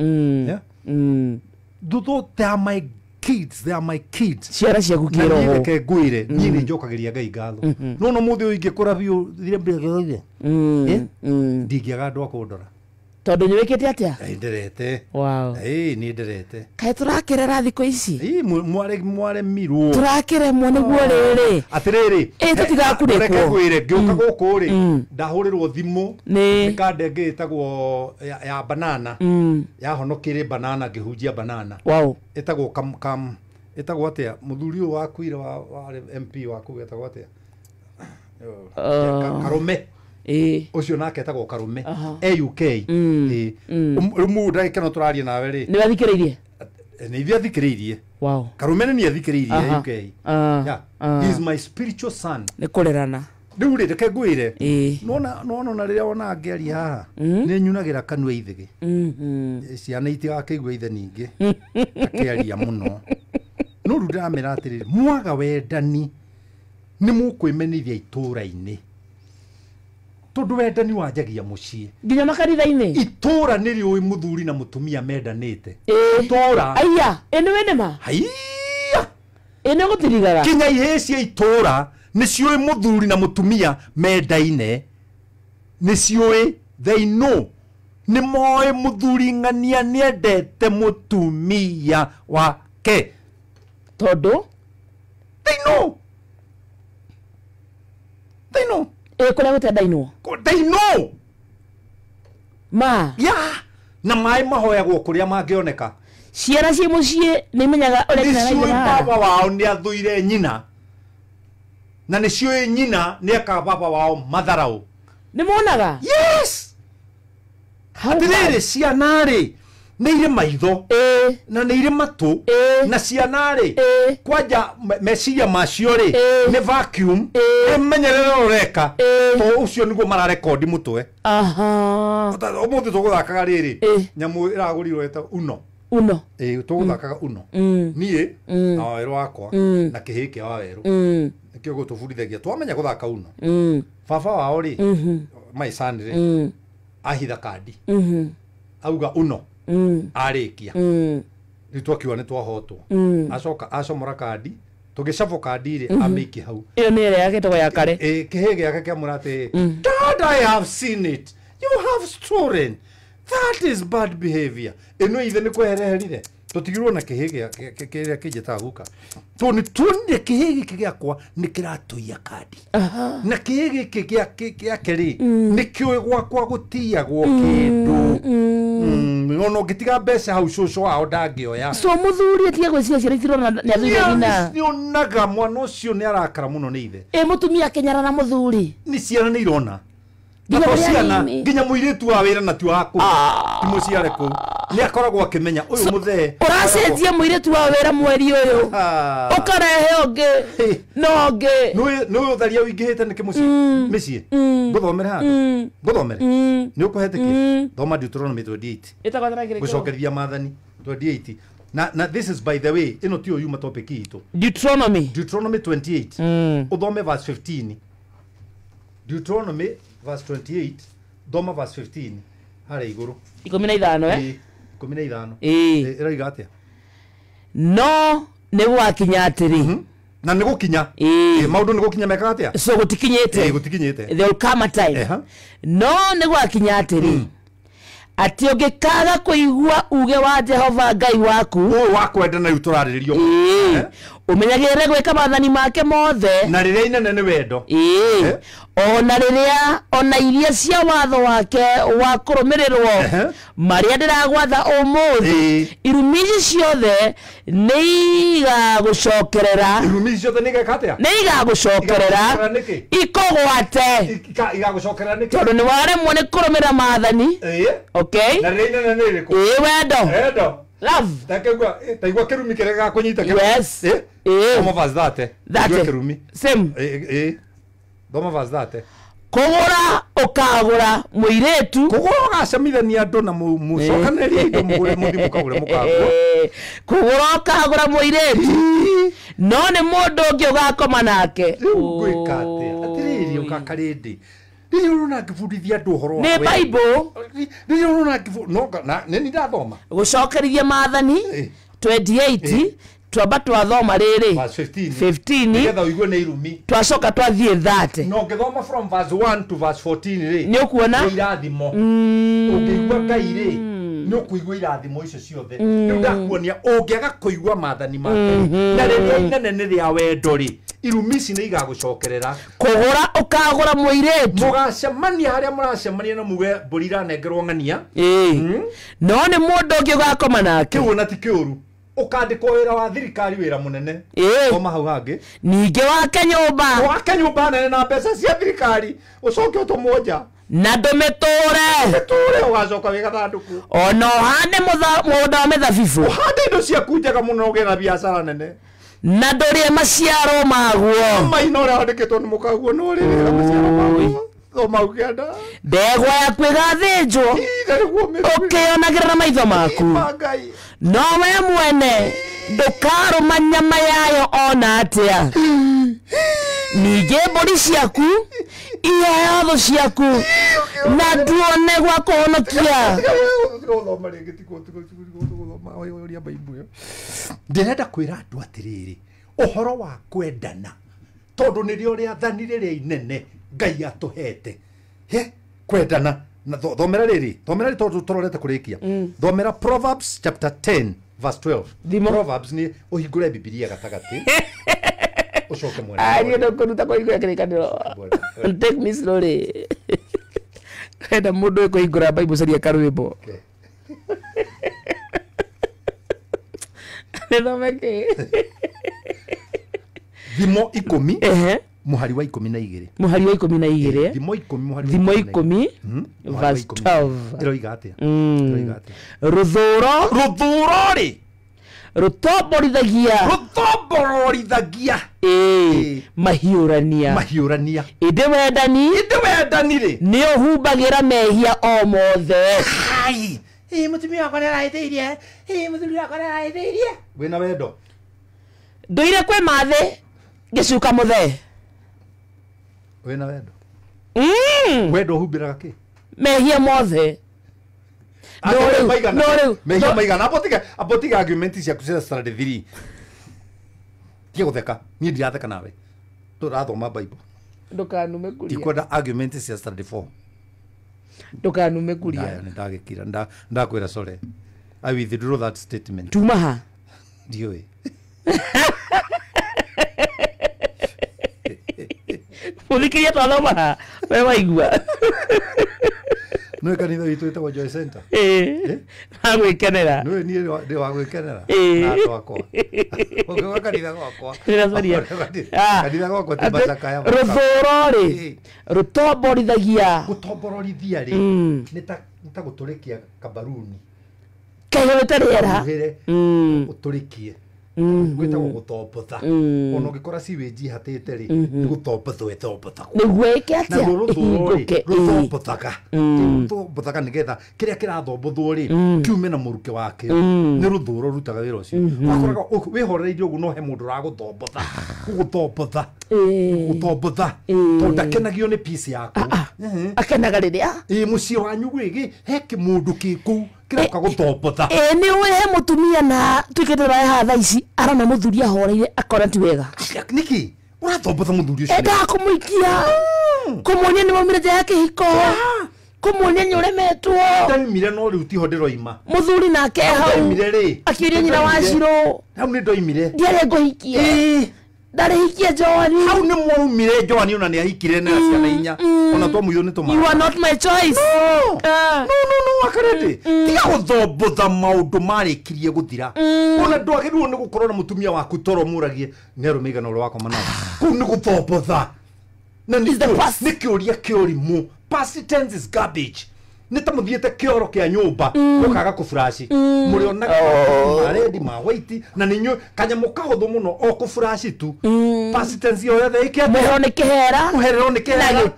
dudo they are my kids ciara cia gukiro ho ke gwire ni njokagiria ngai ngatho no muthi uingi kura biu thire mbere ndigiaga ndu akundora tondu nywikite atia nderete wow ni nderete kai turakirera thiko ici mware miru turakiremwo niguo riri atiriri tutigakurikwo gwire ngiuka guku ri ndahurirwo thimu nikande ngitagwo ya banana yahonokire banana ngihunjia banana wow etagwo etagwo atia muthuri wa kuira wa MP wa kugetagwo atia Karume ucio nake etagwo Karume AUK umuda ikano turaria nawe ri ni wathikiririe ni ithiathikiririe wow Karume ni athikiririe AUK he is my spiritual son ni kurerana riu ri reke ngwire nona riria ona ngeri haha ni nyunagira kanua ithigi ciana itigakigwa ithe ningi akiaria muno no ru ndamera atiri mwaga wendani ni mukwimenithia itura-ini tondu wendani wanjagia mucii nginya makanitha-ini itura ni riui muthuri na mutumia mendanite itura aya ene wene ma haiya ene gutirigaga kinya iheci itura ni ciui muthuri na mutumia mendaine ni ciui they know ni moe muthuri ng'ania ni endete mutumia wake tondu they know kuria gutendainwo they know ma na mai mahoyagwo kuria mangioneka ciara cie mucii ni menyaga uria nyina baba wao ni athuire nyina na ni cioi nyina ni aka baba wao matharau ni monaga yes atiriri ciana ri ni ire maitho na ni ire matu na ciana ri kwanja meciria macio ri ni vacuum menyerere ureka to ucio niguo mararekondi mutwe umuthi tuguthakaga riri nyamu iragurirwo eta uno tuguthakaga uno nie na weru wakwa na kihiki wa weru nikio gutubundithagia twamenya guthaka uno baba wao ri my son ri ahitha kandi auga uno arikia ni twakiwa ni twahotwo acoka acomora kandi tugicabo kandi ri amiki hau iyo ni ire yake to ya kare kihege yake kiamurate Dad, I have seen it, you have stolen, that is bad behavior. Eno ithe ni kwehererire tutigirwo na kihege kiria kijeta guka to ni tunde kihege kigiakwa ni kiratuia kandi na kihege kigia keri ni kiwe gwakwa gutiagwo kindu no gitiga mbeca hau cucu wao ndangioya so muthuri atia gwiciria ciara itirona ni athuire nyina nionaga mwana ucio ni arakara muno ni ithe mutumia kenyara na muthuri ni ciana ni irona nginya muiritu wa wira na ti waku imuciare ku ni akoragwo akimenya uyu muthe uracenjia muiritu wa wira mweri uyu ukarehe onge nonge no utharia wingihite ni kimuci micii guthomera hanga guthomera ni ukuhetiki thoma Deuteronomy 28 gucokerithia mathani 28 na this is by the way ino ti yuma topic itu Deuteronomy 28 uthome verse 15 Deuteronomy verse 28 thoma verse 15 hari iguru 15 15 iraga atia no ni gwakinya atiri na nä gå kinya maå ndå nä gå kinya meka atä so gutikinyete there will come a time no nä gwakinya atä rä atä å ngä kaga kå igua uge wa Jehova Ngai waku wakwenda na rä u tå rarä rä rio å menyagä rä gwä ka mathani make mothe na rä rä a inene nä wendo ona rä rä a ona iria cia watho wake wa kå rå mä rä rwo marä a ndä ragwatha å må thä irumi ici ciothe nä igagå cokerera nä igagå cokerera ikågwate tondå nä waremwo nä kå rå mä ra mathani wendo love taigua kirumi kire ga kunyita yes Doma vas date kirumi same Doma vas date kugura ukagura muiretu kugura gacamithania andu na mucokaneria indo mugure muthi mukagura mukagura kugura ukagura muiretu no ni mundu ungi ugakoma nake gwikate atiriri ukakarindi Nini uruna ngibundithia andu uhoro wa ni Bible nini uruna ngibundithia nini ndathoma gucokerithia mathani 28 twamba twathoma riri 15 nigetha uigue ni irumi twacoka twathie 30 no ngithoma from verse 1 to verse 14 ri ni ukuona irathimo ukigua Ngai ri ni ukuigua irathimo icio ciothe ni ndakuonia ungiaga kuigua mathani make na riria inene ni ria wendo ri irumi ici ni igagucokerera kugura ukagura muiretu mugacemania haria muracemania na muge mburi iranengerwo ng'ania no ni mundu ungi ugakoma nake kiu na ti kiuru ukandikwo wira wa thirikari wira munene koma hau hangi ninge wake nyumba nene na mbeca cia thirikari ucoke utomoja na ndumiture ugacoka wiga thanduku ona hande muda wa methabibu hande indo ciaku njega muno ugetha biacara nene na ndorie maciaro maguo maino ria andikitwo ni mukaguo no ririra maciaro maguo thomaugianda ndegwa yaku igathinjwo ukionagĩra na maitho maku no we mwene ndukarũma nyama yayo ona atĩa ningĩ mbũri ciaku iheo thũ ciaku na nduone gwa kũhonokia ndĩrenda kwĩra andũ atĩrĩrĩ ũhoro wa kwendana tondũ nĩrĩo rĩathani rĩrĩa inene Ngai atuhete kwendana na thomera rĩrĩ tondũ tũrorete kũrĩkia thomera Proverbs chapter 10 verse 12 Proverbs ni ũhingũre Biblia gatagatĩ ucoke mwene ariyo ndo kũruta kũhingũra kĩrĩkanĩro take me slowly enda mũndũ kũhingũra Bible caria karwĩmbo nĩthomeke thimo 10 muhari wa 12 thimo 10 verse 12 iroiga atia ruthuro ri rutomborithagia mahiurania inde wendani ri ni uhumbagira mehia o mothe mutumia wakwa nĩarahĩtĩirie mutumia wakwa nĩarahĩtĩirie wĩna wendo ndũire kwĩ mathĩ gĩcuka mũthee wena wendo wendo humbiraga ki mehia mothe mehia maigana abotiga argument cia kusira standard 3 tie gutheka ni ndiratheka nawe turathoma Bible ndukanume kuria ikwenda argument cia standard 4 ndukanume kuria aya ndagikira ndakwira sorry I withdraw that statement tumaha ndioi Mulikiria twathoma we waigua no kanitha witu witagwo Joy Center agwikenera no ni ndi wa gwikenera na twakwa ukiwa kanitha gwakwa kanitha gwakwa tibacaka ya ruthuro ri rutomborithagia gutomborithia ri nita guturikia kabaruni kayote riera uturikie gwitagwo gutombotha ona ungikora siweji hatite ri ni gutombotho etombotha niguo ike atia ihinguke gutombothaga nigetha kiria kirathombotho ri kiume na muruke wake ni ruthuro rutaga wira ucio wakoraga wihorereirie uguo no he mundu ragutombotha gutombotha tondu ndakenagio ni peace yaku akenaga riria muciĩ wanyu gwĩgĩ he kĩmũndũ kĩkũu kĩroka gũtombotha nĩ ũĩ he mũtumia na twĩkĩte raha thaa ici arona mũthuri ahoreire akona ti wega nĩkĩ ũratombotha mũthuri ũcio endaga kũmũikia kũmuonia nĩ maumire nja ya kĩhiko kũmuonia nĩ ũremetwo ndaimire no rĩu tiho ndĩroima mũthuri nake hau akĩũria nyina wa Shirũ hau nĩ ndoimire ndiarĩ ngũhikia ndarĩ hikia Joani hau nĩ mwaumire Joani ona nĩ ahikire na ciana inya ona twamũithwo nĩ tũmara you are not my choice no akarende tiga gũthombotha maũndũ marĩkirie gũthira ona ndwagĩrĩirwo nĩ gũkorwo na mũtumia waku toro mũragie nĩ arũme igana ũrĩa wakoma nao kũu nĩ gũthombotha na nĩ kĩũria kĩũrimũ past tense is garbage nĩ ta mũthiĩte kĩoro kĩa nyũmba ũkaga kũfurashi mũrĩ onaga maredi ma white na nĩ nyũ kanyamũ kahũthũ mũno o kũfurashi tu past tense yo yothe mũhero nĩ kĩhera mũhero nĩ kĩhera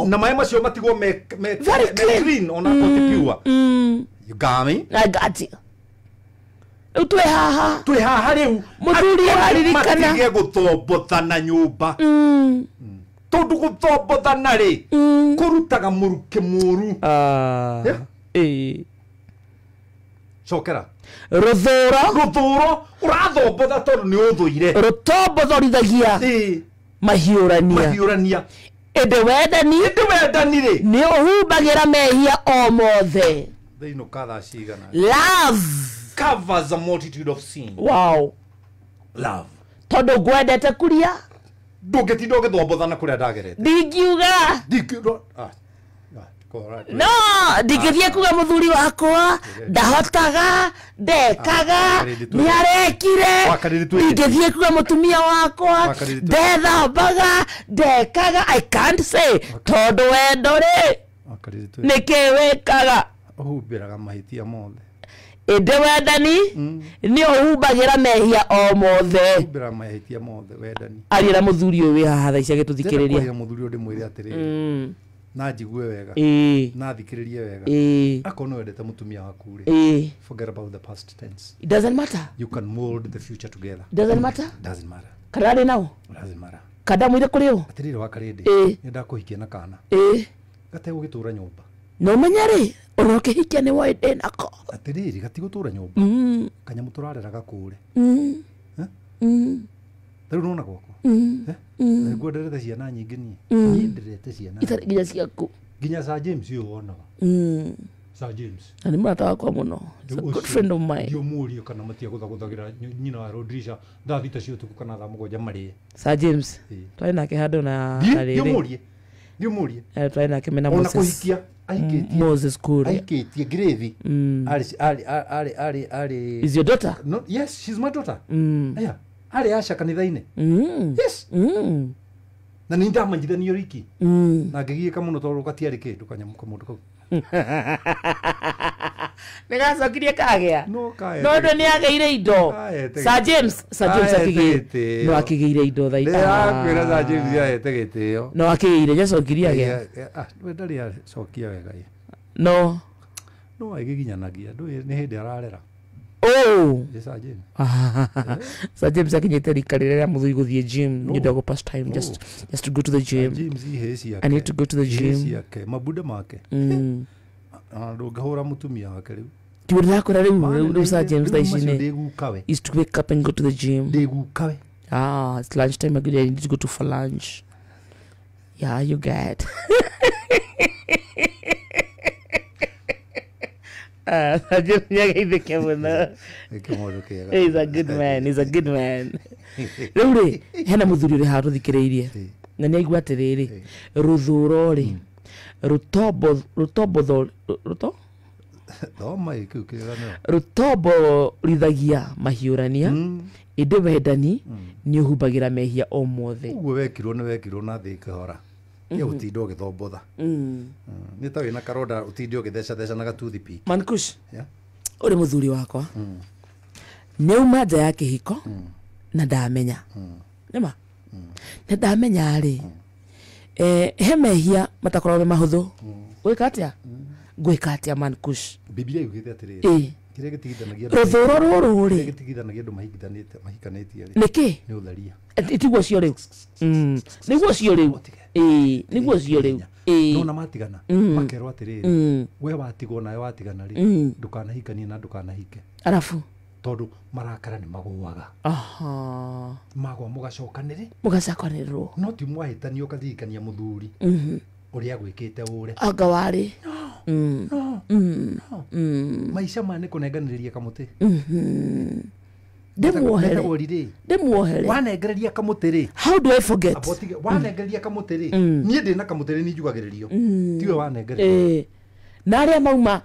na maĩ macio matigwo me clean ona kote pure you got me I got you rĩu twĩ haha rĩu mũthuri aririkana matige gũtombotha na nyũmba tondu gũtombotha rĩ kũrutaga mũruke mũru cokera rũthũro ũrathombotha tondũ nĩ ũthũire rũtombothothagia mahiũrania ĩndĩ wendani rĩ nĩ ũhumbagĩra mehia o mothe thĩinũka thaa cigana love covers a multitude of sin wow love tondũ ngwendete kuria ndũngĩtinda ũgĩthombotha kũrĩa ndagerete ndingiuga no ndingĩthiĩ kuga mũthuri wakwa ndahotaga ndekaga nĩ arekire ndingĩthiĩ kuga mũtumia wakwa ndethambaga ndekaga I can't say tondũ wendo rĩ nĩkĩ wĩkaga ũhumbĩraga mahĩtia mothe ĩndĩ wendani nĩ ũhumbagĩra mehia o mothe ũhumbĩra mahĩtia mothe wendani aria na mũthuri ũyũ wĩ haha thaa ici agĩtũthikĩrĩria mũthuri ũyũ ndĩmwĩre atĩrĩrĩ na njigue wega na thikĩrĩrie wega akorwo nĩ wendete mũtumia waku rĩ forget about the past tense it doesn't matter you can mold the future together doesn't matter kana arĩ nao doesn't matter kada mwire kũrĩ o atĩrĩrĩ wa karĩndĩ nĩ ndakũhikia na kana gategũgĩtũra nyũmba no menya rĩ ona ũkĩhikia nĩ woĩ ndĩnako atĩrĩrĩ gatigũtũra nyũmba kanyamũ tũrareraga kũrĩ rĩu nona gwakwa nĩguo nderete ciana nyingĩ niĩ nderete ciana itarĩ nginya ciaku nginya Sir James ũyũ wonaga Sir James na nĩ mũrata wakwa mũno a good friend of mine ndiũmũrio kana matiagũthagũthagĩra nyina wa Rodrisha thaa thita cia ũtukũ kana thaa mũgwanja marĩe Sir James twarĩ nake handũ na rĩrĩ ndiũmũrie twarĩ nake mena ona kũhikia Moses Kure aikitie Gravi ari is your daughter no yes she's my daughter yeah ari Asha kanitha-inĩ yes na nĩ ndamanyithanio riki na ngĩgiĩka mũno tondũ gatiarĩ kĩndũ kanyamũ kamũndũ kau nĩ gacokirie kagĩa no ndũ nĩ agĩire indo Sir James akĩgĩire no akĩgĩire indo thaa ndĩrakwĩra Sir James ahete gĩtĩo no akĩgĩire njacokirie agĩa we ndarĩ acokia wega no agĩginyanagia ndũĩ nĩ hĩndĩ ararera Sir James akinyĩte rika rĩrĩa mũthuri gũthiĩ gym nĩ ndagũ past time just to go to the gym I need to go to the gym mabuda make ndũngĩhũra mũtumia wake rĩu ti ndĩrakũra rĩu Sir James thaa ici nĩ is to wake up and go to the gym ndĩgukawe it's lunch time I need to go to for lunch yeah you get he's a good man rĩu rĩ hena mũthuri ũrĩ haha tũthikĩrĩirie na nĩ aigua atĩrĩrĩ rũthũro rĩ rũtomborithagia mahiũrania ĩndĩ wendani nĩ ũhumbagĩra mehia o mothe ũguo wekirwo na thĩ ĩkĩhora ũtinda ũgĩthombotha nĩ ta wĩna karonda ũtinde ũgĩthecatheca na gatuthipi Mankush ũrĩ mũthuri wakwa nĩ uma nja ya kĩhiko na ndamenya nĩma na ndamenya rĩ he mehia matakoragwo mahũthũ gwĩka atĩa Mankush Biblia yugĩte atĩrĩrĩ kire gitigithanagia ruthuro ruru ri gitigithanagia andu mahikanĩtie niki ni utharia tiguo cio riu niguo cio riu niguo cio riu no na matigana makerwo atiriri we watigwo nawe watigana ri ndukanahikanie na ndukanahike arafu tondu marakara ni magũaga magwa mugacokanire mugacokanirwo no ti mwahitania ukathikania muthuri uria gwikite ure anga wari maisha mane kunenganiriria kamuti Demuohere wanengereria kamuti ri how do I forget wanengereria kamuti ri nie ndina kamuti ri ni njugagiririo tiwe wanengereria na aria mauma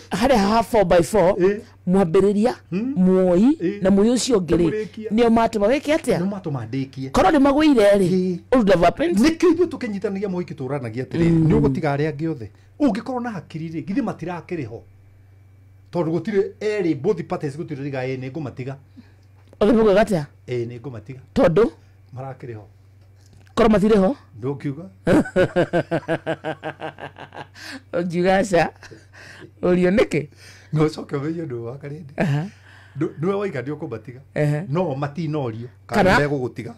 haria ha 4x4 mwambiriria muoi na muoi ucio ngiri nio matuma weke atia no matuma ndikie korwo ni magwire ri all development nikithu tukinyitanagia moi kituranagia atiri ni ugutiga aria angi othe ungikorwo na hakiri ri githi matirakiriho tondu gutire eri both parties gutire riga ni ngumatiga othe mugo gatia ni ngumatiga tondu marakiriho korwo matiriho ndukiuga ojugasha urio niki no coke weyo ndu wakarindi ndu waika ndio kubatiga no matinorio kana megugutiga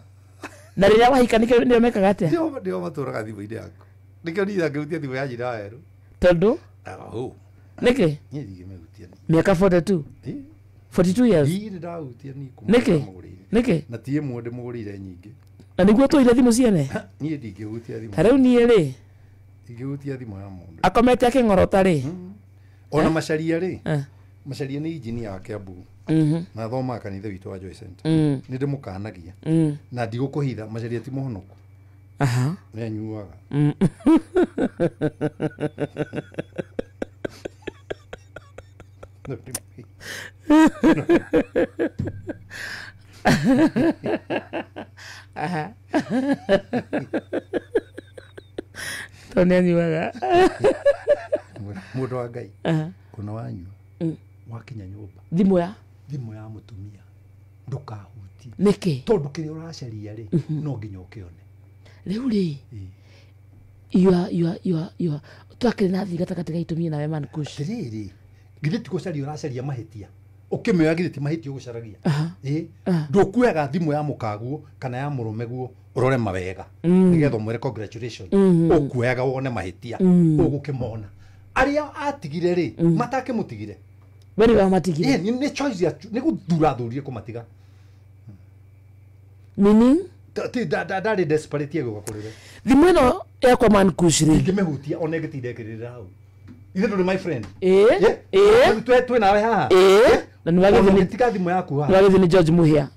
na riria wahika ndio mekaga atia ndio maturaga thimu-ini yaku nikio nitha ngirutia thimu ya njira weru tondu niki nie ndigimehutia miaka 42 42 years ii ndahutia ni niki na tie mwende mugurire nyingi na niguo tuire thimu ciene nie ndingihutia thimu harau nie ri ndigihutia thimu ya mundu akomete akingorota ri ona macaria ri macaria ni injini ya Kiambu na thoma kanitha witu wa Joy Center ni ndimukanagia na ndigukuhitha macaria ti muhonoku ni anyuaga Tony anyuaga mundu wa Ngai kuna wanyua wakinya nyumba thimu ya mutumia ndukahuti niki tondu kiri uracaria ri no nginya ukione riu ri you twakire na thiga takatiga itumia nawe man kush riri githi tikucaria uracaria mahitia ukimenya githi ti mahitia ugucaragia ndukuega thimu ya mukaguo kana ya murume guo urore mawega nigetha mwere congratulations ukuega wone mahitia ugukimona aria atigire ri matake mutigire bari ba matigire ni choice ya ni guthura thurie kumatiga meaning da desperate yego gakurire thimu ino yakwa man kush ri ngimehutia one gitindekirira hau ithe nduri my friend twe nawe haha na niwagithini tika thimu yaku haha niwagithini George Muhia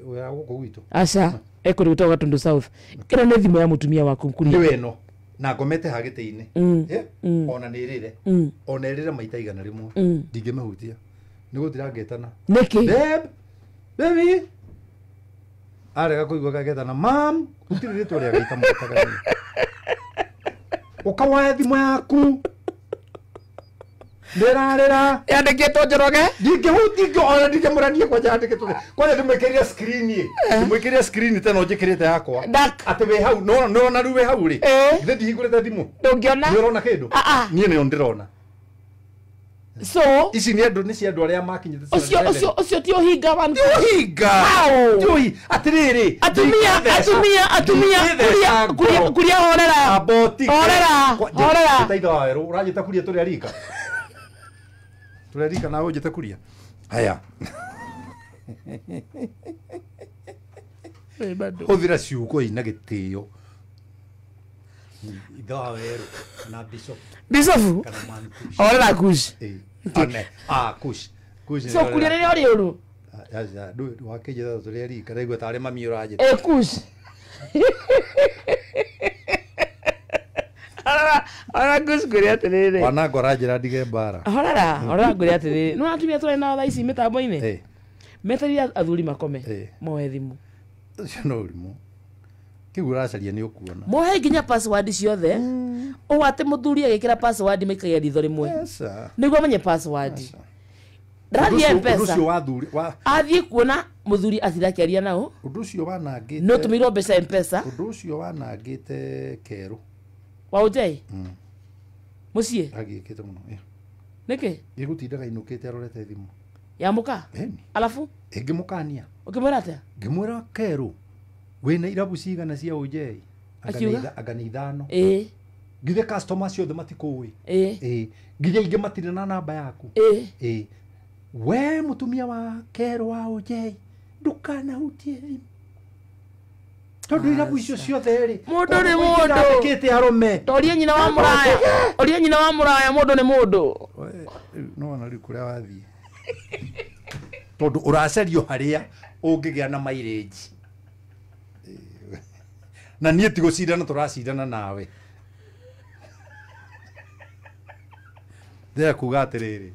oya guko witu acha ekuri gutoka Tundu South kira ni thimu ya mutumia waku kuri ni weno na ngomete hagite-ini ona nirire ona irire maita igana rimwe ndingimehutia ni gutira ngetana niki baby arega kuigwa kagetana mam utirire tore agaita mutaga ukawa thimu yaku ndirarira yandikitwo Njoroge ndingihuti ona ndingemurania kwa yandikitwo kwa ndimwekeria screen tena njikirite yakwa ati we hau no na ruwe hau ri ithe ndihingurite thimu ndungiona ndirona kindu nie ni ndirona so ici ni andu ni cia andu aria makinyite ucio ti uhinga wan uhinga joyi atiriri atumia kuria horera aboti horera taitha weru urajita kuria turi arika na ujita kuria haya uthira ciugo ina gitio itha weru na bishop kana man horera kush kush so kuria riri ori uru ya du wakijitha turi arika raigwa tari mami urajita kush Ora kuria atiriri wana ngorajira ndige mbara ora kuria atiriri no atumia tore na thaa ici mitambo-ini metaria athuri makome moe thimu no rimu kiu uracaria ni ukuona moe nginya password ciothe ugate muthuri agikira password maikagia ritho rimwe niguo menye password ndathie mpesa ucio wa thuri athie kuona muthuri athirakiaria nao undu ucio wanangite no tumirwo mbeca mpesa undu ucio wanangite keru waujai mucie agikite muno Niki? Igutindaga inukite arorete thimu. Ya muka? Alafu? Ngimukania. Ukimwira atia? Ngimwira Keru. Wina irabu cigana cia OJ. Agani ithano. Githe customer ciothe matikui. Githe ingi matire na namba yaku. We mutumia wa Keru wa OJ. Ndukanahutie. Tondu irabu icio ciothe ri. Mundu ni mundu. Kite arume. Toria nyina wa muraya. Oria nyina wa muraya mundu ni mundu. No na ri kuria wathie. Tondu uracerio haria ungigia na mileage. Na nie ti gucindana turacindana nawe. Ndea kuga atiriri.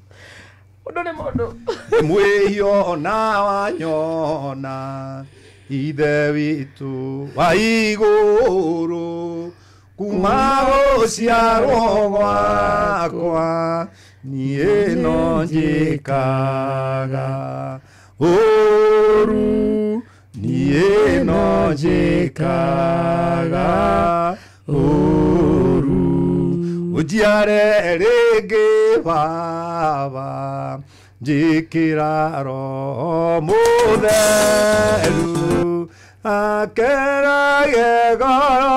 Mundu ni mundu. Mwiona wanyona ithe witu wa iguru kuma guciarwo gwakwa niĩ no njĩkaga ũru niĩ no njĩkaga ũru ũnjiare rĩngĩ baba njĩkĩra roho mũtheru akerage ngoro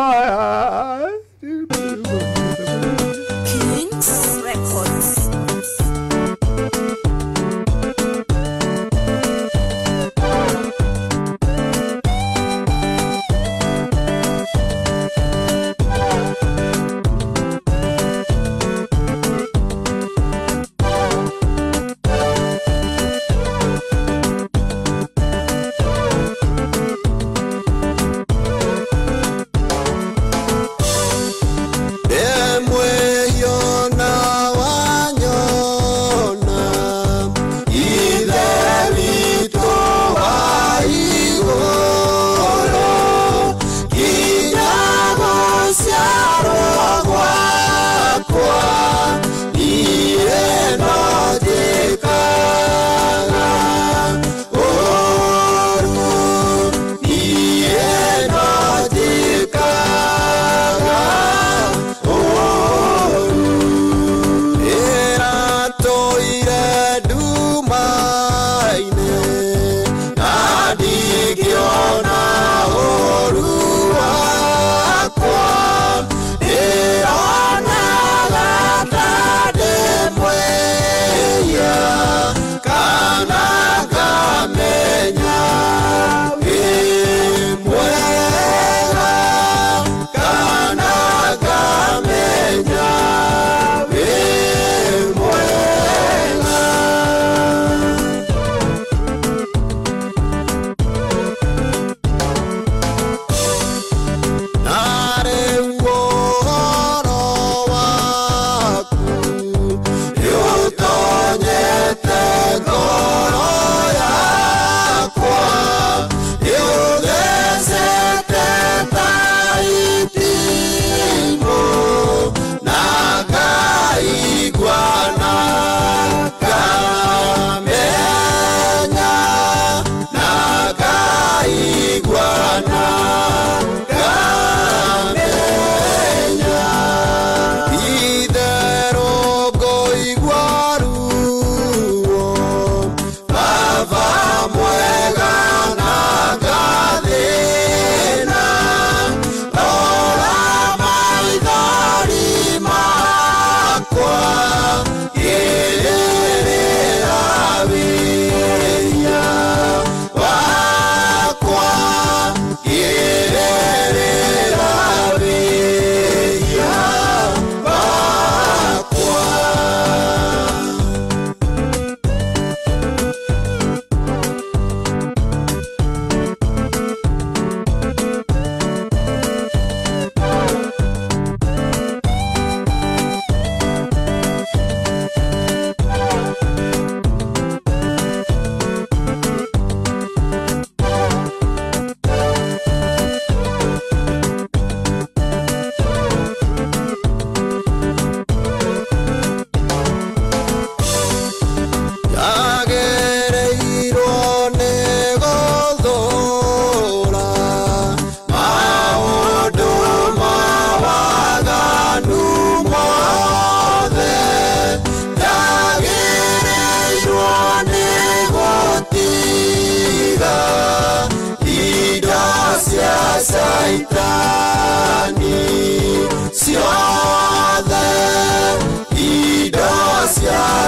Kings Records.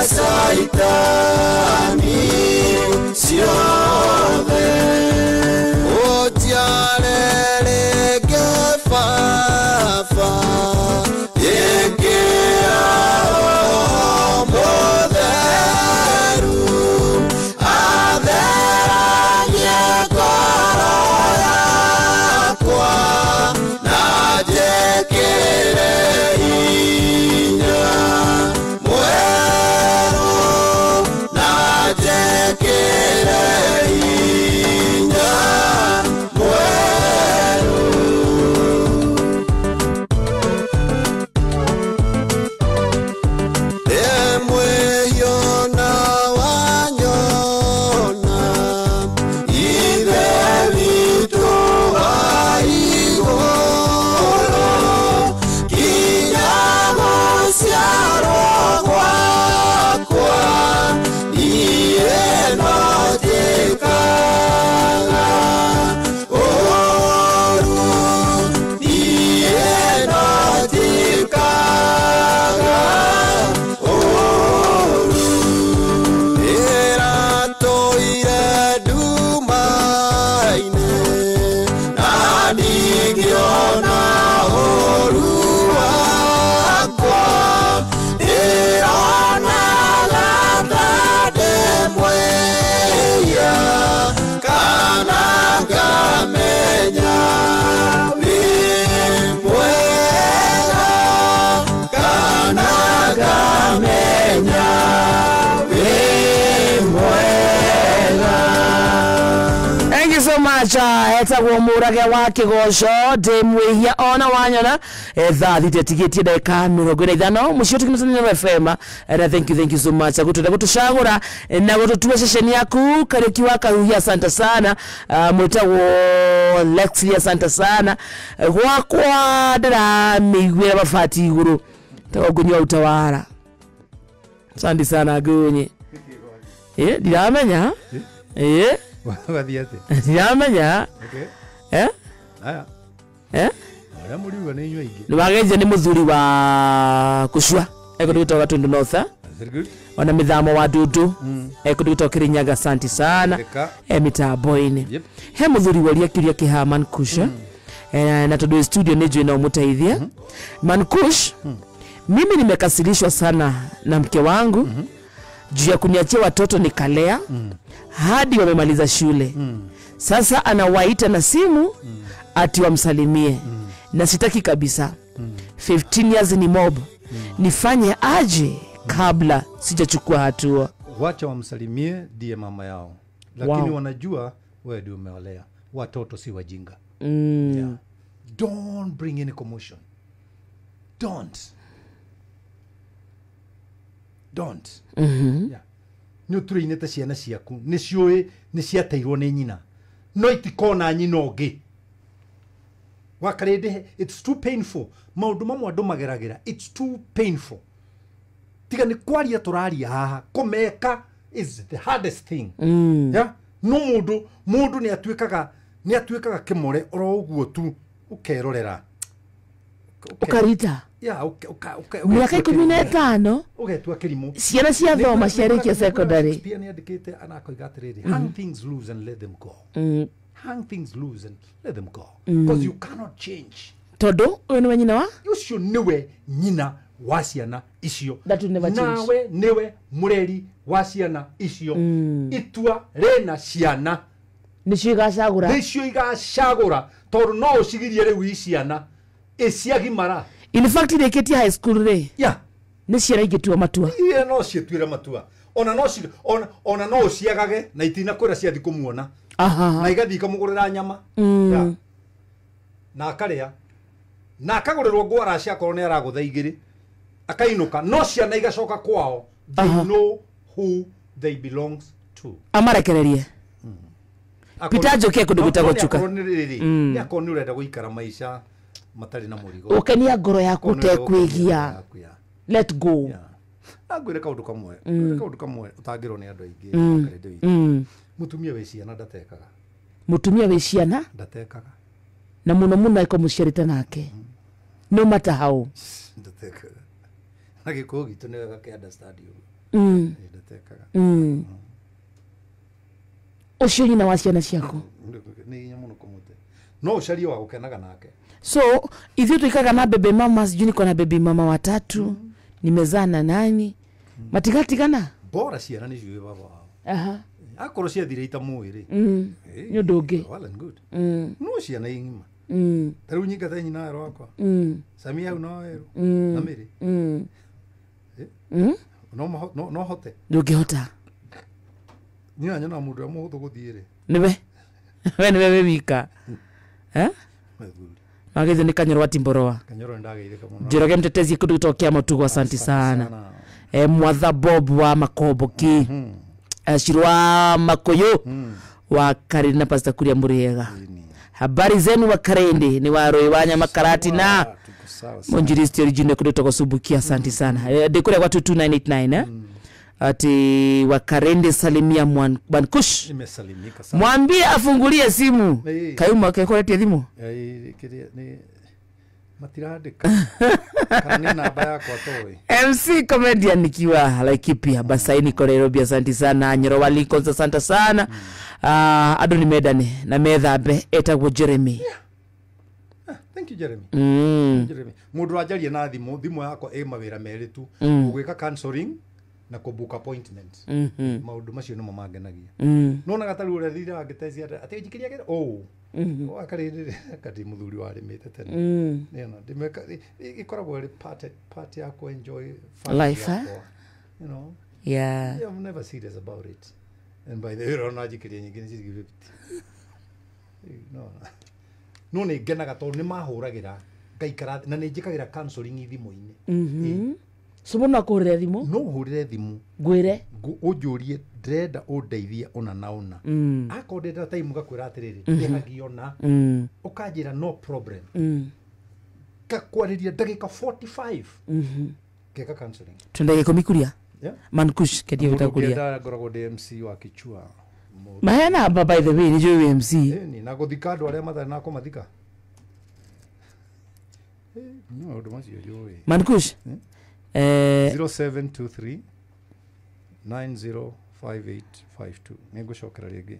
saitani siothe utiarerege fafa yekea motheru atheranie ngoro yakwa na njĩkĩre hinya mwerũ na njĩkĩre hinya mwerũ ndĩmwĩhiona wanyona ithe witũ wa igũrũ kinya gũciarwo gwakwa niĩ no njĩkaga ũũru niĩ no njĩkaga ũũru ĩratũire nduma-inĩ na ndingĩona ũũru wakwa ndĩronaga ta ndĩmwĩhia kana ngamenya wĩ mwega kana ngamenya wĩ mwega. Thank you so much. Etagwo Murage wa Kigoco ndimwihia ona wanyona thaa thitetigĩtie ndagĩka 45 mũciĩ tũkĩmũcanĩra FM. Thank you so much gũtũra gũtũcagũra na gũtũtua ceceni yaku Kariuki wa Kahuhia. Asante sana mwĩtagwo Lexi, asante sana gwakwa ndĩramĩiguĩra mabati igũrũ tagwo Ngũnyi wa Utawara. Asante sana Ngũnyi. Ndiramenya wathiate ndiramenya aya muriuga nĩ inyuĩ aingĩ niwagenje nĩ mũthuri wa Kucua kũndũ gwĩtagwo Tundu North ona mĩthamo wa Ndutu kũndũ gwĩtagwo Kirinyaga. Asante sana mitambo-inĩ he mũthuri woria kĩũria kĩha Mankush na tondũ studio nĩ njũĩ no mũteithie Mankush. Mimi nimekasirishwa sana na mke wangu juu ya kuniachia watoto nikalea hadi wamemaliza shule. Sasa anawaita na simu ati wamsalimie na sitaki kabisa. 15 years ni mob. Nifanye aje kabla sijachukua hatua? Wacha wamsalimie ndiye mama yao, lakini wanajua wewe ndio umewalea watoto, si wajinga. Yeah. Don't bring any commotion. Don't. Yeah. Nĩ ũtũrĩinĩte ciana ciaku nĩ ciũĩ nĩ ciateirwo nĩ nyina no itikona nyina ũngĩ wakarĩndĩ. It's too painful. Maũndũ mamwe andũ mageragĩra, it's too painful. Tiga nĩ kwaria tũraria haha, kũmeka is the hardest thing. Yeah? No mũndũ nĩ atuĩkaga kĩmore oro ũguo tu ũkerorera ukarita. Miaka 15 ugetua kĩrimũ. Ciana ciathoma ciarĩkia secondary. Pia nĩ andĩkĩte anakoiga atĩrĩrĩ, hang things loose and let them go. Hang things loose and let them go. Because you cannot change. Tondũ ũyũ nĩwe nyina wa? Ũcio nĩwe nyina wa ciana icio. That will never change. Nawe nĩwe mũreri wa ciana icio. Itua rĩna ciana nĩcio igacagũra tondũ no ũcigirie rĩu ciana iciagimara. In fact irĩkĩtie high school rĩ nĩ ciana ingĩtua matua. No ciĩtuĩre matua ona no ũciagage na itinakwĩra ciathi kũmuona na igathiĩ ikamũgũrĩra nyama na akarĩa na akagũrĩrwo ngwara ciakorwo nĩ aragũtha igĩrĩ akainũka, no ciana igacoka kwao. They know who they belongs to. Amarekererie Peter Njoki kũndũ gwĩtagwo Chuka. Nĩ akorwo nĩ ũrenda gũikara maica matarĩ na mũrigo, ũkenia ngoro yaku ũtekwĩgia. Let go. Agwĩre kaũndũ kamwe ũtangĩrwo nĩ andũ aingĩ. Mũtumia wĩ ciana ndatekaga. Mũtumia wĩ ciana ndatekaga. Na mũno eko mũciarĩte nake. No matter how. Ndatekaga. Na gĩkũyũ gitũ nĩ wega kĩ understand you. ndatekaga ucio nyina wa ciana ciaku ni nyamuno kumute no ucario wa gukenaga nake so ithuĩ tuikaga na baby mama sijui niko na baby mama watatu nimezana nani matigatigana bora ciana ni ciuĩ baba aha akorwo ciathire itamwĩrĩ nĩ ũndũ ũngĩ well and good no ciana ing'ima tarĩu nyinga ta nyina wero wakwa Samia hau no wero na Mary no hote ndũngĩhota nyina nyona mũndũ amũhũthũ gũthiĩ-rĩ niwe wika magĩthiĩ nĩ Kanyoro wa Timboroa Kanyoro ndagĩire kamũno Njoroge mtetezi kũndũ gĩtokĩa Mũtugo asante sana Mwatha Bob wa Makomboki Shirwa Makoyo wa Karina Pastor Kuria Muriega habari zenu wa Karende ni wa Roy Wanya Makarati na Monjiristi original kutoka Subukia asante sana dekore kwa 22989 ati wa Karende salimia Bankush nimesalimika sana mwambie afungulie simu Kayuma kekoletie simu ni matirandika kana namba yako atoe MC comedian nikiwa Laikipia Basaini Nairobi asante sana Nyoro waliko asante sana ado ni medane na methambe etagwo Jeremy thank you Jeremy Jeremy mundu ajarie na thimu yako mawira meri tu ugwika counseling na kubook appointment maundu macio no mamangenagia no na gataru ure thira agiteci ati njikiria gero akarire kati muthuri wa rimite tene nena ndimeka ikoragwo ri part ya ku enjoy life you know yeah I'm never serious about it and by the way no njikiria nyingi ni cithi no ni ngenaga tondu ni mahuragira ngaikara na ni njikagira counseling thimu-ini Somo na kurire thimu no hurire thimu ngwire unjurie ndrenda undeithia ona na ona akondeta time gakwira atiriri ndihagiona ukanjira no problem kakwariria ndagika 45 keka counseling twendege komikuria Mankush kedia utakuria nda ngoragwo DMC wa Kichua mahena by the way ni jo MC ni na guthika andu aria mathana na kumathika no ndo macio jo Mankush 0723 905852 nigucokera ringi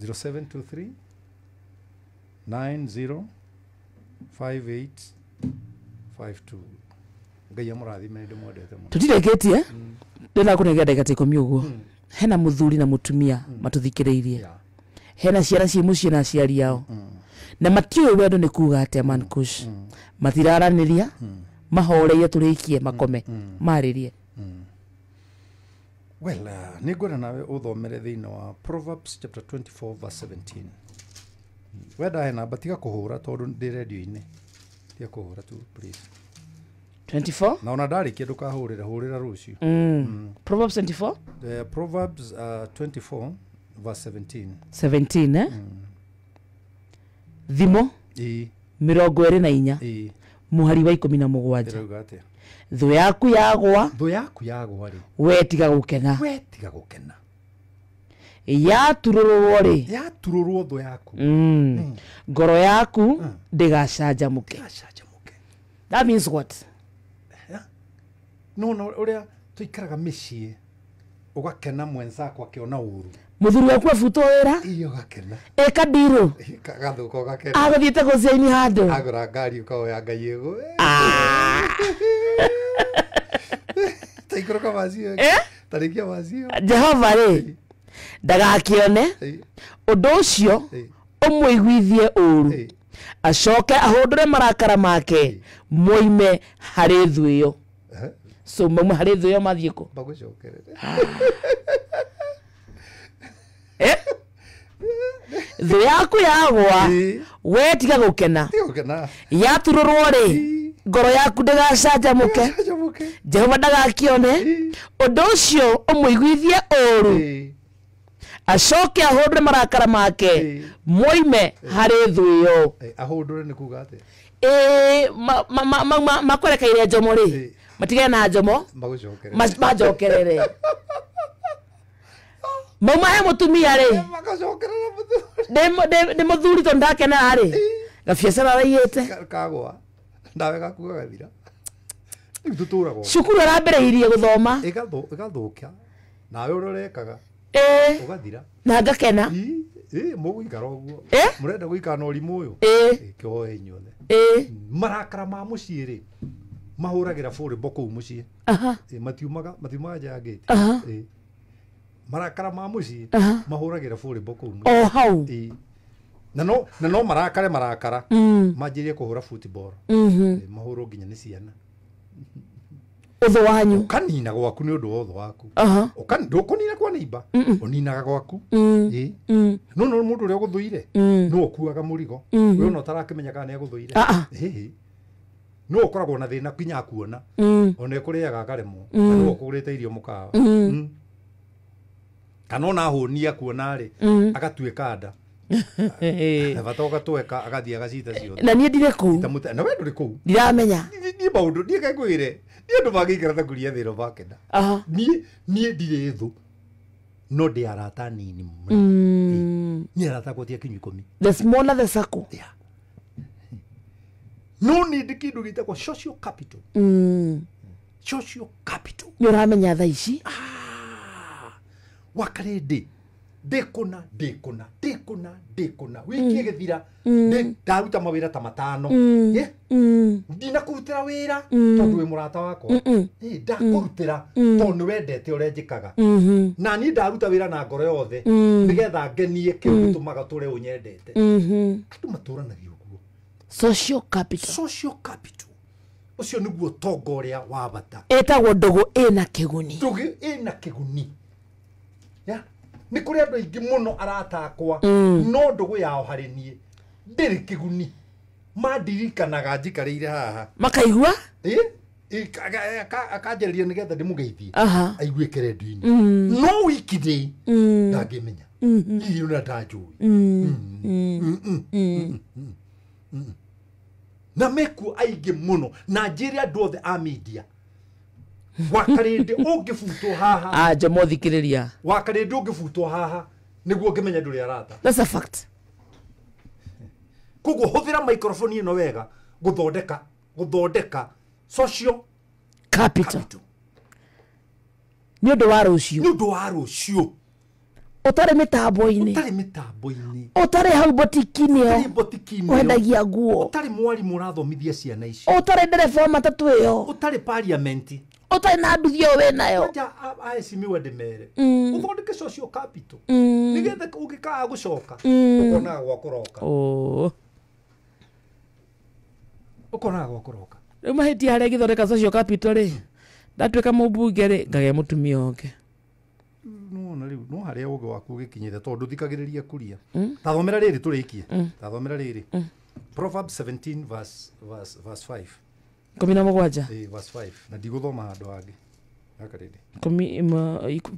0723 905852 ngai amurathime ndi mwendete muno tutireketie ndena kunegea dakika 10 uguo hena muthuri na mutumia matuthikiriirie hena ciana cie mucie na ciari yao na matiwe wendo ni kuga ate Mankush matiraraniria mahoreire turikie makome maririe well nigwenda nawe uthomere thiina wa Proverbs chapter 24 verse 17 weda hena batiga kuhura tondu ndi radio-ini tia kuhura tu please 24 na ona ndarikia ndukahurira rucio Proverbs 24 the Proverbs 24 verse 17 thimo 24 muhari wa 17 thu yaku yagwa ri wetiga gukena yatururwo thu yaku ngoro yaku ndigacanjamuke that means what no uria tuikaraga micii ugakena mwenzako akiona uru muthuri waku afuto wira iyo gakena ekadiru gathuko gakena aguthiite gucaini handu agura ngari ukaoya ngai ego taikoroka wazio tarikia wazio Jehova ri ndagakione undu ucio umwiguithie uru acoke ahundure marakara make moime hari thu iyo so moime hari thu iyo mathie ko bagucokerere thu yaku yagwa wetiga gukena yatururwo ri ngoro yaku ndigacanjamuke Jehova ndagakione undu ucio umwiguithie uru acoke ahundure marakara make moime hari thu iyo ahundure ni kuga ate makwerekeire njomo ri matigane na njomo majokerere mama he mutumia ri de muthuri to ndakena ri gabiacara raiyete kagwa ndawe gakuga gathira cukuru arambereirie guthoma igathukia nawe urorekaga ugathira na ngakena muguikara uguo murenda guikara na urimu uyu kioe inyothe marakara ma mucii ri mahuragira buri boko mucii matiumaga nja ngiti marakara ma mucii mahuragira buri boko mucii hau na no marakara manjirie kuhura football mahuro nginya ni ciana utho wanyu kanina gwaku ni undu wa utho waku ndukunina kwa neiba uninaga gwaku no mundu uria guthuire no okuaga murigo we no tarakimenya kana ni aguthuire no ukoragwo na thina kinya kuona ona kuriaga akaremwo no ukugurite irio mukawa kana ona hunia kuona ri agatuika nda batoka tweka agathia gacita cio na nie ndire ku na we nduri ku ndiramenya ni maundu ni kaigwire ni andu magikara ta kuria thiro bakenda ni ndire thu no ndi arata nini ni arata ko tia kinyu 10 the smaller the circle no ni ndikindu gitako social capital social capital ni uramenya tha ici wakarede dekona wiki githira ndaruta mawira ta matano ndina kurutira wira tondu we murata wakwa ndakurutira tondu wendete uria njikaga na ni ndaruta wira na ngoro yothe nigetha ngenie kiu tumaga tule unyendete andu maturanagia uguo social capital ucio niguo tongo uria wa bata etagwo ndugu ina kiguni ni kuri andu aingi muno aratakwa no ndugu yao hari nie ndiri kiguni mandirikanaga njikarire haha makaigua akanjariria nigetha ndimugeithie aigue kerendi-ini no wikide ndangimenya hihi una ndanjui na meku aingi muno na njiri andu othe a media wakarinde ungifutwo haha jomo thikiriria wakarinde ungifutwo haha niguo ngimenya nduri arata that's a fact kugo huthira microphone ino wega guthondeka social capital ni undu wa rucio utari mitambo-ini utari hau botikinio wendagia nguo utari mwarimu urathomithia ciana ici utari ndereba matatu iyo utari parliament utari na nduthio we nayo aesimiwe ndimere uthondeke social capital nigetha ugikaa gucoka ukonaga gwa kuroka ukonaga gwa kuroka riu mahiti haria githondeka social capital ri ndatuika mubunge ri ngage mutumia onge no haria uge waku gikinyire tondu thikagiriria kuria tathomera riri turikie tathomera riri Proverbs 17 verse 5 17 verse 5 na ndiguthoma handu hangi akaridi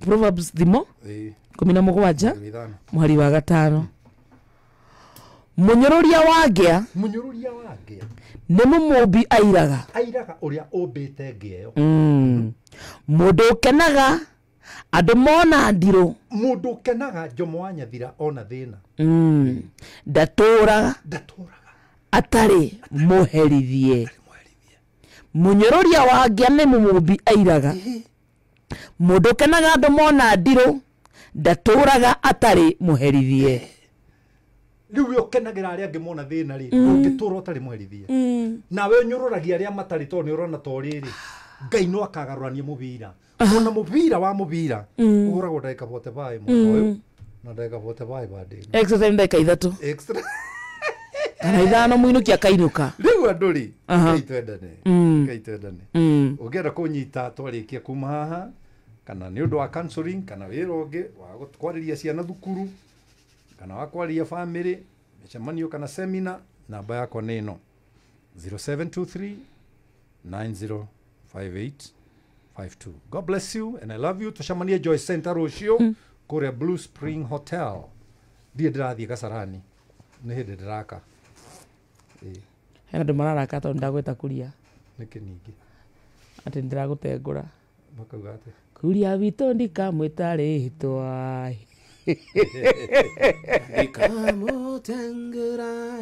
Proverbs thimo 17 muhari wa 5 munyoruria wagea ni mumumbi airaga uria umbite ngeyo mundu ukenaga andu mona ndiro mundu ukenaga njomo wa nyathira ona thina ndaturaga atari muherithie munyoruria wagea ni mumumbi airaga mundu ukenaga andu mona ndiro ndaturaga atari muherithie riu yo kenagira aria ngimona thina ri ungitura utari muherithie nawe nyururagia aria matari to ni urona to riri ngai no akagarurania mubira ona mubira wa mubira uragwo ndagika 45 muno na ndagika 45 bade extra ndagika 3 extra kana ithano muinukia kainuka riu andu ri kaitwendane ugera kunyita twarikia kuma haha kana ni undu wa counseling kana wira ungi wa kwariria ciana thukuru kana wakwaria family micemanio kana seminar namba yako ni ino 0723 905852. God bless you and I love you. Tucemanie Joy Center rucio kuria Blue Spring Hotel. Ndie ndirathie Kasarani ni hindi ndiraka hena andu mararaka tondu ndagweta kuria niki ningi ati ndiragutengura makauga ati kuria witu ndikamwita ritwa Ikamo tangura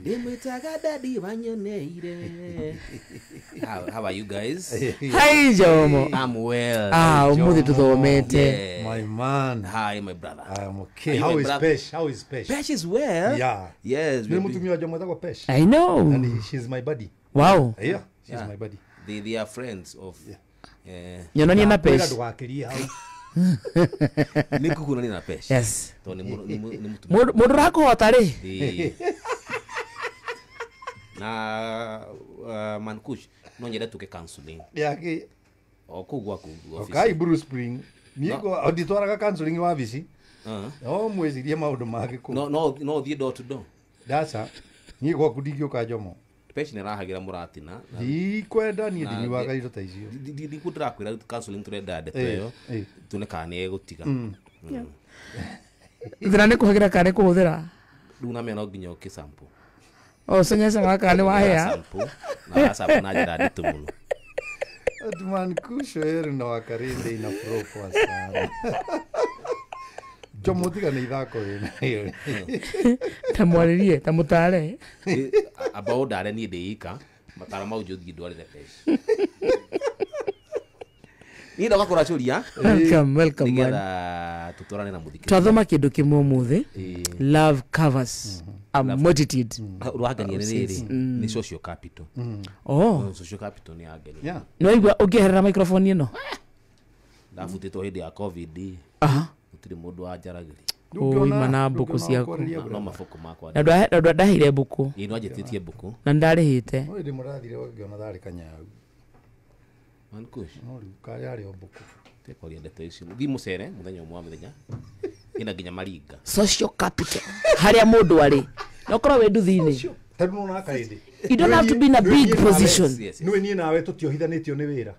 dimutaga daddy wanyoneire. How are you guys? Hi Jomo. I'm well. Umuthi tuthomete. My man. Hi my brother. I'm okay. How is Pesh? Pesh is well. Yeah. Yes. Mimi mtumia Jomo kwa Pesh. I know. And she's my buddy. Wow. Yeah, she's my buddy. They are friends of Nyonani na Pesh. Nikukuna na Pesh. Yes. Mundu rakota ri. Na Mankush no nyenda tuke counseling. Yaki okugwa ku office. Okay, Bruce Spring. Miko auditora ka counseling wa visi. Mwezi ria maundu make ku. No thie door to door. Dasa. Niko kudigio ka Jomo. Pesh ne rahagira muratina. Ndikwenda ni ndiniwaga iro ta icio. Ndikudira kwira counseling turenda ndeto yo. Tunekane egutiga. Ndira ne kuhagira kane kuhuthira. Duna me no nginya okisample. Senyesa wakane wa hea. Na sample na jira nditu muno. Mankusho ero na wakarinde ina propo sana. Jomo tiga ni thako ina. Tamwaririe, tamutare. About that ni deika, matara mau jothi ndwarire Pesh. Ni ndo gakora churia. Welcome. Nigetha tutorane na muthiki. Twathoma kindu kimwe muthi. Love covers a multitude. Ruhagania ni social capital. Social capital ni ageni. Yeah. No igwa ugiherera microphone ino. Ndafutitwo hindi ya COVID. Gutiri mundu anjaragiri. Mana buku ciaku. No mafuku makwa. Na ndahire buku. No ajetitie buku. Na ndarihite. No ndi murathire wagiona thari kanyau. Mankush. No kari ari obuku. Tekoria ndeto icio. Thi mucere muthenya umwe muthenya. Ina nginya maringa. Social capital. Haria mundu ari. No korwo we nduthi-ini. Tanu na kaindi. You don't have to be in a big position. No ni nawe tutiohithanitio ni wira.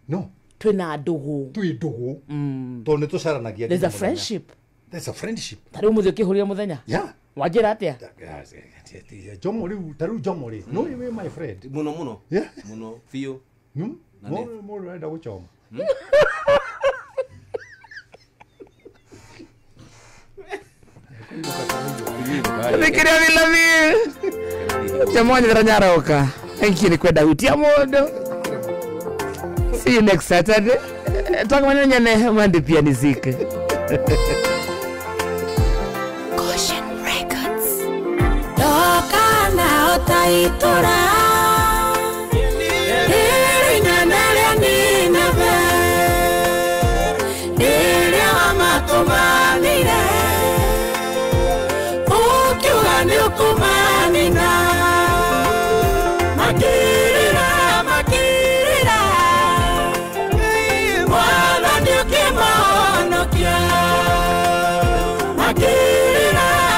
No. Twina ndugu. Twi ndugu. Tondu tucaranagia. There's a friendship. There's a friendship. Tari muthi ukihuria muthenya. Yeah. Wajira atia? Jomo riu taru Jomo ri. No you my friend. Muno. Yeah. Muno fio. Mo renda guchoma. Nikiria vilavi. Jamani viranyaroka. Enki ni kwenda hutia modo. See you next Saturday. Talk maneno nyane mandi pia nizike. Caution Records. Toka na otaitora. Diri nyanele ni nebe. Diri wa matumamire. Ukiuga ni ukuma.